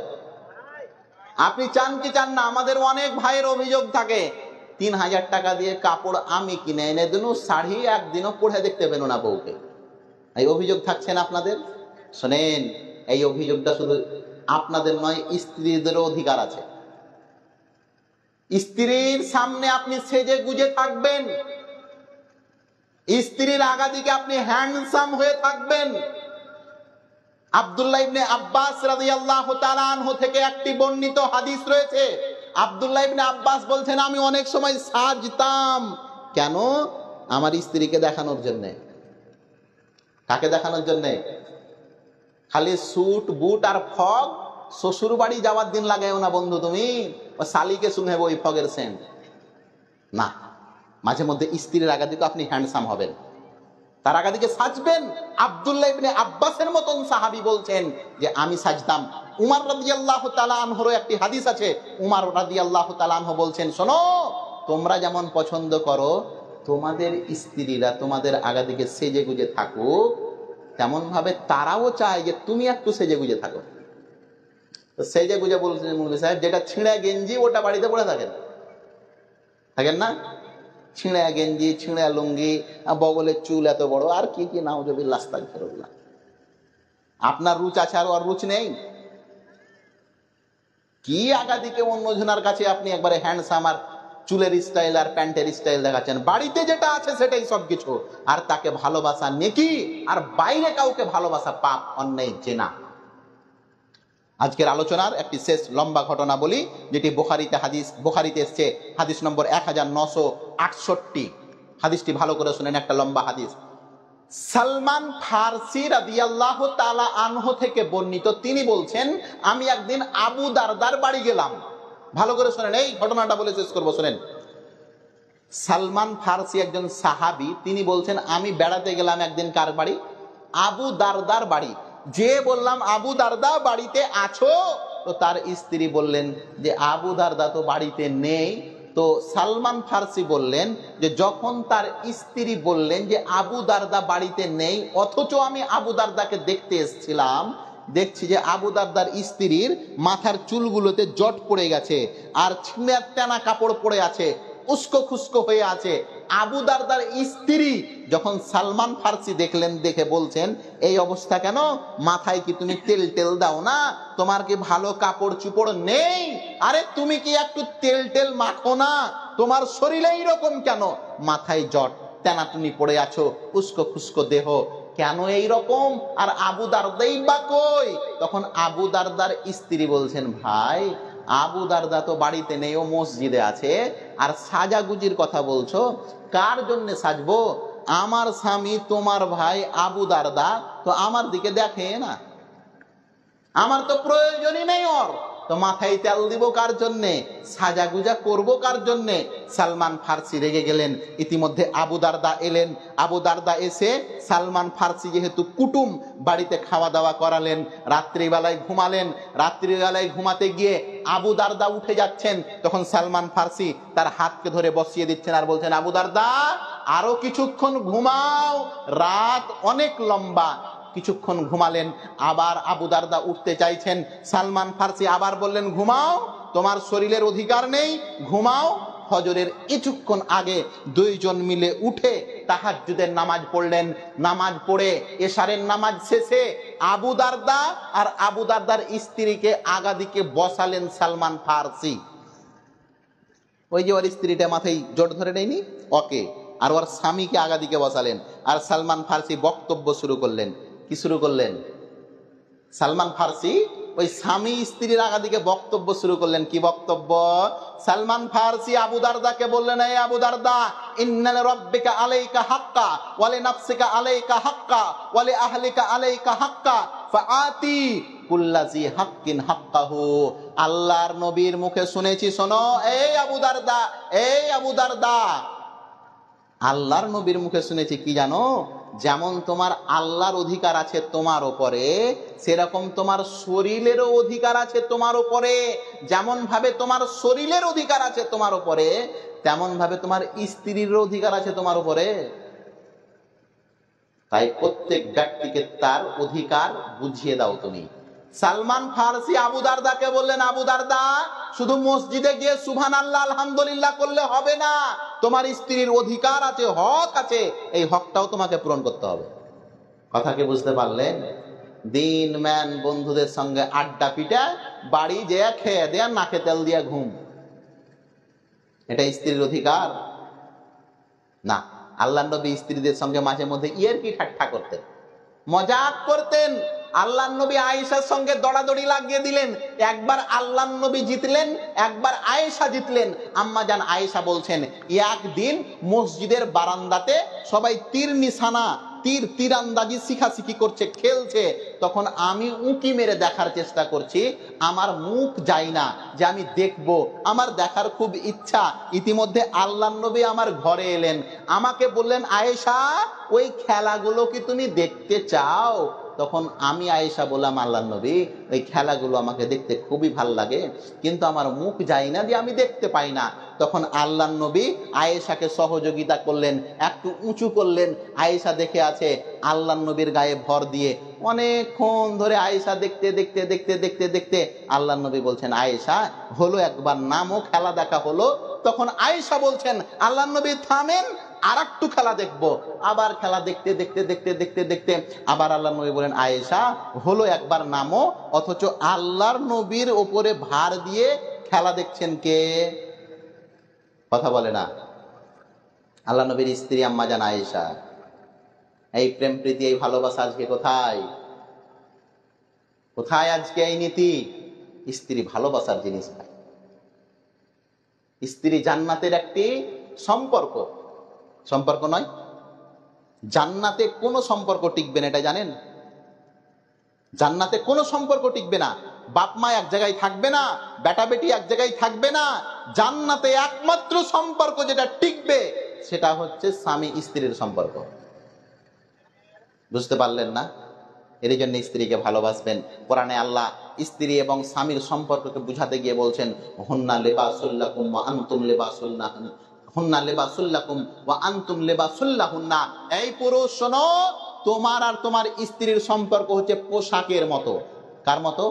Speaker 1: আপনি চান কি চান না? আমাদের অনেক ভাইয়ের অভিযোগ থাকে, 3000 টাকা দিয়ে কাপড় আমি কিনে এনে দিন, শাড়ি একদিনও পরে দেখতে পেল না বউকে। এই অভিযোগ থাকছেন আপনাদের। শোনেন, এই অভিযোগটা শুধু আপনাদের নয়, স্ত্রীদেরও অধিকার আছে। স্ত্রীর সামনে আপনি সেজে গুজে থাকবেন, স্ত্রীর আগাদিকে আপনি হ্যান্ডসাম হয়ে থাকবেন। আব্দুল্লাহ ইবনে আব্বাস রাদিয়াল্লাহু তাআলা আনহু থেকে একটি বর্ণিত হাদিস রয়েছে। আব্দুল্লাহ ইবনে আব্বাস বলছেন, আমি অনেক সময় সাজতাম। কেন? আমার স্ত্রীকে দেখানোর জন্য। কাকে দেখানোর জন্য? খালি স্যুট বুট আর ফগ শ্বশুর বাড়ি যাওয়ার দিন লাগাইও না বন্ধু তুমি, ও শালিকে শুনে ওই ফগের সেন্ট না। মাঝে মধ্যে স্ত্রীর আগাদিকে আপনি হ্যান্ডসাম হবেন, তার আগাদিকে সাজবেন। আব্দুল্লাহ ইবনে আব্বাসের মতন সাহাবী বলছেন যে আমি সাজতাম। উমর রাদিয়াল্লাহু তাআলা আনহুর একটি হাদিস আছে, উমর রাদিয়াল্লাহু তাআলা আনহু বলছেন, শোনো, তোমরা যেমন পছন্দ করো তোমাদের স্ত্রীরা তোমাদের আগাদিকে সেজে গুজে থাকুক, তেমন ভাবে তারাও চায় যে তুমি একটু সেজে গুজে থাকো। তো সেজে গুজে বলছেন মুফতি সাহেব, যেটা ছিঁড়া গেঞ্জি ওটা বাড়িতে পরে থাকেন, থাকেন না? ছিঁড়া গেঞ্জি, ছিঁড়া লুঙ্গি, বগলের চুল এত বড়, আর কি কি নাউজুবিল্লাহ আস্তাগফিরুল্লাহ। আপনার রুচ আছে আর ওর রুচ নেই? কি আগাদিকে অন্যজনের কাছে আপনি একবারে হ্যান্ডসাম আর চুলের স্টাইল আর প্যান্টের স্টাইল দেখাচ্ছেন। বাড়িতে যেটা আছে সেটাই সবকিছু, আর তাকে ভালোবাসা নেকি, আর বাইরে কাউকে ভালোবাসা পাপ, অন্যায়, জেনা। আজকের আলোচনার একটি শেষ লম্বা ঘটনা বলি, যেটি বুখারীতে এসেছে, হাদিস নম্বর 1968। হাদিসটি ভালো করে শুনেন, একটা লম্বা হাদিস। সালমান ফারসি রাদিয়াল্লাহু তাআলা আনহু থেকে বর্ণিত, তিনি বলছেন, আমি একদিন আবু দারদার বাড়ি গেলাম। ভালো করে শুনেন, এই ঘটনাটা বলে শেষ করবো। শুনেন, সালমান ফারসি একজন সাহাবী, তিনি বলছেন, আমি বেড়াতে গেলাম একদিন কার বাড়ি? আবু দারদার বাড়ি। যে বললাম আবু দারদা বাড়িতে আছো, তো তার স্ত্রী বললেন যে আবু দারদা তো বাড়িতে নেই। তো সালমান ফারসি বললেন যে যখন তার স্ত্রী বললেন যে আবু দারদা বাড়িতে নেই, অথচ আমি আবু দারদাকে দেখতে এসেছিলাম, দেখছি যে আবু দারদার স্ত্রীর মাথার চুলগুলোতে জট পড়ে গেছে, আর ছিঁড়া টানা কাপড় পরে আছে, উস্কো খুস্কো হয়ে আছে। আবু দারদার স্ত্রী যখন সালমান ফারসি দেখলেন, দেখে বলছেন, এই অবস্থা কেন? মাথায় কি তুমি তেল টেল দাও না? তোমার কি ভালো কাপড় চুপড় নেই? আরে তুমি কি একটু তেল টেল মাখো না? তোমার শরীরে এইরকম কেন? মাথায় জট, টানাটুনি পড়ে আছো, উস্কো খুস্কো দেহ, কেন এই রকম? আর আবু দারদাই বা কই? তখন আবু দারদার স্ত্রী বলছেন, ভাই, আবু দারদা তো বাড়িতে নেই, ও মসজিদে আছে। আর সাজাগুজির কথা বলছো, কার জন্য সাজবো? আমার স্বামী তোমার ভাই আবু দারদা তো আমার দিকে দেখে না, আমার তো প্রয়োজনই নেই ওর, তো মাথায় তেল দিব কার জন্যে? সাজাগুজা করব কার জন্যে? সালমান ফারসি রেগে গেলেন। ইতিমধ্যে আবু দারদা এলেন। আবু দারদা এসে সালমান ফারসি যেহেতু কুটুম, বাড়িতে খাওয়া দাওয়া করালেন, রাত্রিবেলায় ঘুমালেন। রাত্রিবেলায় ঘুমাতে গিয়ে আবু দারদা উঠে যাচ্ছেন, তখন সালমান ফারসি তার হাতকে ধরে বসিয়ে দিচ্ছেন আর বলছেন, আবু দারদা আরো কিছুক্ষণ ঘুমাও, রাত অনেক লম্বা। কিছুক্ষণ ঘুমালেন, আবার আবু দারদা উঠতে চাইছেন। সালমান ফারসি আবার বললেন, ঘুমাও, তোমার শরীরের অধিকার নেই, ঘুমাও। ফজরের কিছুক্ষণ আগে দুইজন মিলে উঠে তাহাজ্জুদের নামাজ পড়লেন। নামাজ পড়ে এশারের নামাজ শেষে আবু দারদা আর আবু দারদার স্ত্রীকে আগাদিকে বসালেন সালমান ফারসি। ওই যে ওর স্ত্রীটা মাথায় জট ধরে নেয়নি, ওকে, আর ওর স্বামীকে আগাদিকে বসালেন। আর সালমান ফার্সি বক্তব্য শুরু করলেন। কি শুরু করলেন? সালমান ফার্সি ওই স্বামী স্ত্রীর আগাদিকে বক্তব্য শুরু করলেন। কি বক্তব্য? সালমান ফার্সি আবু দারদাকে বললেন, এই আবু দারদা, ইন্নাল রাব্বিকা আলাইকা হাক্কা ওয়া লিনাফসিকা আলাইকা হাক্কা ওয়া লিআহলিকা আলাইকা হাক্কা ফাআতি কুল্লাযী হাক্কিন হাক্কাহু। আল্লাহর নবীর মুখে শুনেছি, শোনো এই আবু দারদা, এই আবু দারদা, আল্লাহর নবীর মুখে শুনেছি কি জানো? যেমন তোমার আল্লাহর অধিকার আছে তোমার উপরে, সেরকম তোমার শরীরেরও অধিকার আছে তোমার উপরে। যেমন ভাবে তোমার শরীরের অধিকার আছে তোমার উপরে, তেমন ভাবে তোমার স্ত্রীর অধিকার আছে তোমার উপরে। তাই প্রত্যেক ব্যক্তিকে তার অধিকার বুঝিয়ে দাও তুমি। সালমান ফার্সি আবু দারদাকে বললেন, আবু দারদা, শুধু মসজিদে গিয়ে সুবহানাল্লাহ আলহামদুলিল্লাহ করলে হবে না, তোমার স্ত্রীর অধিকার আছে, হক আছে, এই হকটাও তোমাকে পূরণ করতে হবে। কথা কি বুঝতে পারলেন? দিন ম্যান বন্ধুদের সঙ্গে আড্ডা পিটা, বাড়ি যেয়ে খেয়ে দেয়া, নাকে তেল দিয়া ঘুম, এটা স্ত্রীর অধিকার না। আল্লাহ নবী স্ত্রীদের সঙ্গে মাঝে মধ্যে ইয়ারকি ঠাট্টা করতেন, মজাক করতেন। আল্লাহ নবী আয়েশার সঙ্গে দড়াদড়ি লাগিয়ে দিলেন। একবার আল্লাহ নবী জিতলেন, একবার আয়েশা জিতলেন। আম্মা জান আয়েশা বলছেন, একদিন মসজিদের বারান্দাতে সবাই তীর নিশানা, তীরান্দাজি শিখাশিখি করছে, খেলছে। তখন আমি উঁকি মেরে দেখার চেষ্টা করছি, আমার মুখ যায় না যে আমি দেখব, আমার দেখার খুব ইচ্ছা। ইতিমধ্যে আল্লাহ নবী আমার ঘরে এলেন, আমাকে বললেন, আয়েশা, ওই খেলাগুলো কি তুমি দেখতে চাও? তখন আমি আয়েশা বললাম, আল্লাহ নবী, ওই খেলাগুলো আমাকে দেখতে খুবই ভাল লাগে, কিন্তু আমার মুখ যায় না, দিয়ে আমি দেখতে পাই না। তখন আল্লাহ নবী আয়েশাকে সহযোগিতা করলেন, একটু উঁচু করলেন। আয়েশা দেখে আছে, আল্লাহ নবীর গায়ে ভর দিয়ে অনেকক্ষণ ধরে আয়েশা দেখতে দেখতে দেখতে দেখতে দেখতে আল্লাহ নবী বলছেন, আয়েশা, হলো একবার নামও, খেলা দেখা হলো। তখন আয়েশা বলছেন, আল্লাহ নবী থামেন, আর একটু খেলা দেখবো। আবার খেলা দেখতে দেখতে দেখতে দেখতে দেখতে আবার আল্লাহ নবী বলেন, আয়েশা, হলো একবার নামো। অথচ আল্লাহর নবীর ওপরে ভার দিয়ে খেলা দেখছেন কে? কথা বলে না। আল্লাহ নবীর স্ত্রী আম্মা জান আয়েশা। এই প্রেম প্রীতি, এই ভালোবাসা আজকে কোথায়? কোথায় আজকে এই নীতি? স্ত্রী ভালোবাসার জিনিস নয়, স্ত্রী জান্নাতের একটি সম্পর্ক, সম্পর্ক নয়। জান্নাতে কোনো সম্পর্ক টিকবে না, এটা জানেন? জান্নাতে কোনো সম্পর্ক টিকবে না। বাপ মা এক জায়গায় থাকবে না, বেটা বেটি এক জায়গায় থাকবে না। জান্নাতে একমাত্র সম্পর্ক যেটা টিকবে সেটা হচ্ছে স্বামী স্ত্রীর সম্পর্ক। বুঝতে পারলেন না? এর জন্য স্ত্রীকে ভালোবাসবেন। কোরআনে আল্লাহ স্ত্রী এবং স্বামীর সম্পর্ককে বুঝাতে গিয়ে বলছেন, হুন্না লিবাসুল লাকুম ওয়া আনতুম লিবাসুল লাহুন, হুন্না লিবাসুল লাকুম ওয়া আনতুম লিবাসুল লাহুন্না। এই পুরুষ শোনো, তোমার আর তোমার স্ত্রীর সম্পর্ক হচ্ছে পোশাকের মতো। কার মতো?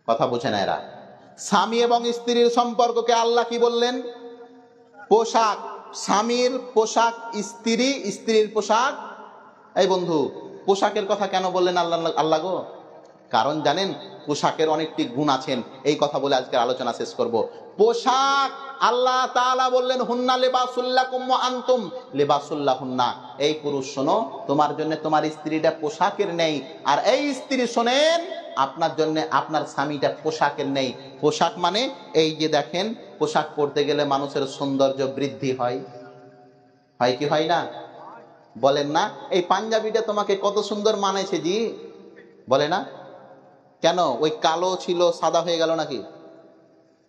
Speaker 1: কথা বুঝে না এরা। স্বামী এবং স্ত্রীর সম্পর্ককে আল্লাহ কি বললেন? পোশাক। স্বামীর পোশাক স্ত্রী, স্ত্রীর পোশাক। এই বন্ধু, পোশাকের কথা কেন বললেন আল্লাহ গো? কারণ জানেন, পোশাকের অনেকটি গুণ আছেন। এই কথা বলে আজকের আলোচনা শেষ করব। পোশাক আল্লাহ তাআলা বললেন, হুন্না লিবাসুল লাকুম ওয়া আনতুম লিবাসুল লাহুন্না। এই পুরুষ শোনো, তোমার জন্য তোমার স্ত্রীটা পোশাকের নেই, আর এই স্ত্রী শোনেন, আপনার জন্য আপনার স্বামীটা পোশাকের নেই। পোশাক মানে এই যে দেখেন, পোশাক পরতে গেলে মানুষের সৌন্দর্য বৃদ্ধি হয়, হয় কি হয় না? বলেন না, এই পাঞ্জাবিটা তোমাকে কত সুন্দর মানেছে জি, বলে না? কেন ওই কালো ছিল সাদা হয়ে গেল নাকি?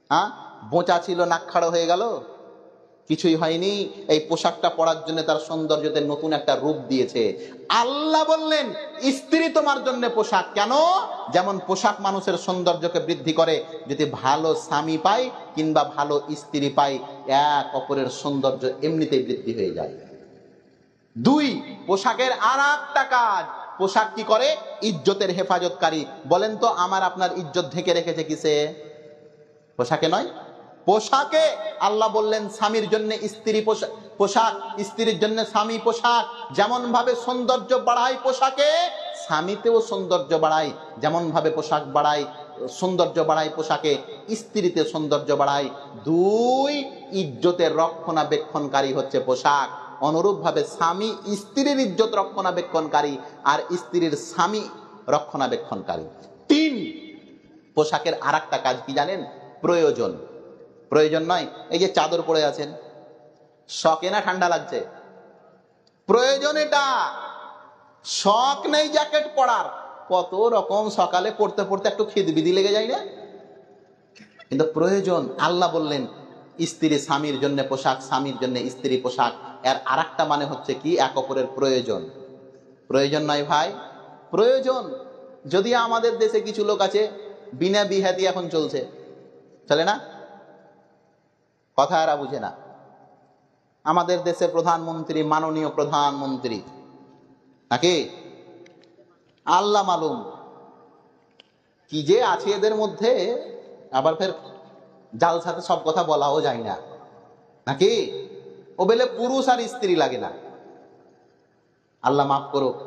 Speaker 1: হ্যাঁ, বোঁচা ছিল নাকখাড়ো হয়ে গেল? কিছুই হয়নি। এই পোশাকটা পরার জন্য তার সৌন্দর্যতে নতুন একটা রূপ দিয়েছে। আল্লাহ বললেন, স্ত্রী তোমার জন্য পোশাক। কেন? যেমন পোশাক মানুষের সৌন্দর্যকে বৃদ্ধি করে, যদি ভালো স্বামী পাই কিংবা ভালো স্ত্রী পাই, এক অপরের সৌন্দর্য এমনিতেই বৃদ্ধি হয়ে যায়। দুই, পোশাকের আর একটা কাজ, পোশাক কি করে? ইজ্জতের হেফাজতকারী। বলেন তো, আমার আপনার ইজ্জত ঢেকে রেখেছে কিসে? পোশাকে নয়? পোশাকে। আল্লাহ বললেন, স্বামীর জন্য স্ত্রী পোশাক, স্ত্রীর জন্য স্বামী পোশাক। যেমন ভাবে সৌন্দর্য বাড়ায় পোশাকে, স্বামীতেও সৌন্দর্য বাড়ায়। যেমন ভাবে পোশাক বাড়ায়, সৌন্দর্য বাড়ায় পোশাকে, স্ত্রীতে সৌন্দর্য বাড়ায়। দুই, ইজ্জতের রক্ষণাবেক্ষণকারী হচ্ছে পোশাক। অনুরূপভাবে স্বামী স্ত্রীর ইজ্জত রক্ষণাবেক্ষণকারী আর স্ত্রীর স্বামী রক্ষণাবেক্ষণকারী। 3, পোশাকের আর একটা কাজ কি জানেন? প্রয়োজন। প্রয়োজন নয় এই যে চাদর পরে আছেন, শখে না ঠান্ডা লাগছে, প্রয়োজন এটা। শখ নেই জ্যাকেট পরার, কত রকম সকালে পড়তে পড়তে একটু খিদবিদি লেগে যায় না, কিন্তু প্রয়োজন। আল্লাহ বললেন স্ত্রী স্বামীর জন্য পোশাক, স্বামীর জন্য স্ত্রী পোশাক। এর আর একটা মানে হচ্ছে কি? এক অপরের প্রয়োজন। প্রয়োজন নয় ভাই, প্রয়োজন। যদি আমাদের দেশে কিছু লোক আছে বিনা বিহাতি এখন চলছে, চলে না, কথা এরা বুঝে না। আমাদের দেশে প্রধানমন্ত্রী, মাননীয় প্রধানমন্ত্রী নাকি আল্লাহ মালুম কি যে আছে এদের মধ্যে, আবার ফের জালসাতে সব কথা বলাও যায় না নাকি। ও বলে পুরুষ আর স্ত্রী লাগে না, আল্লাহ মাফ করুক।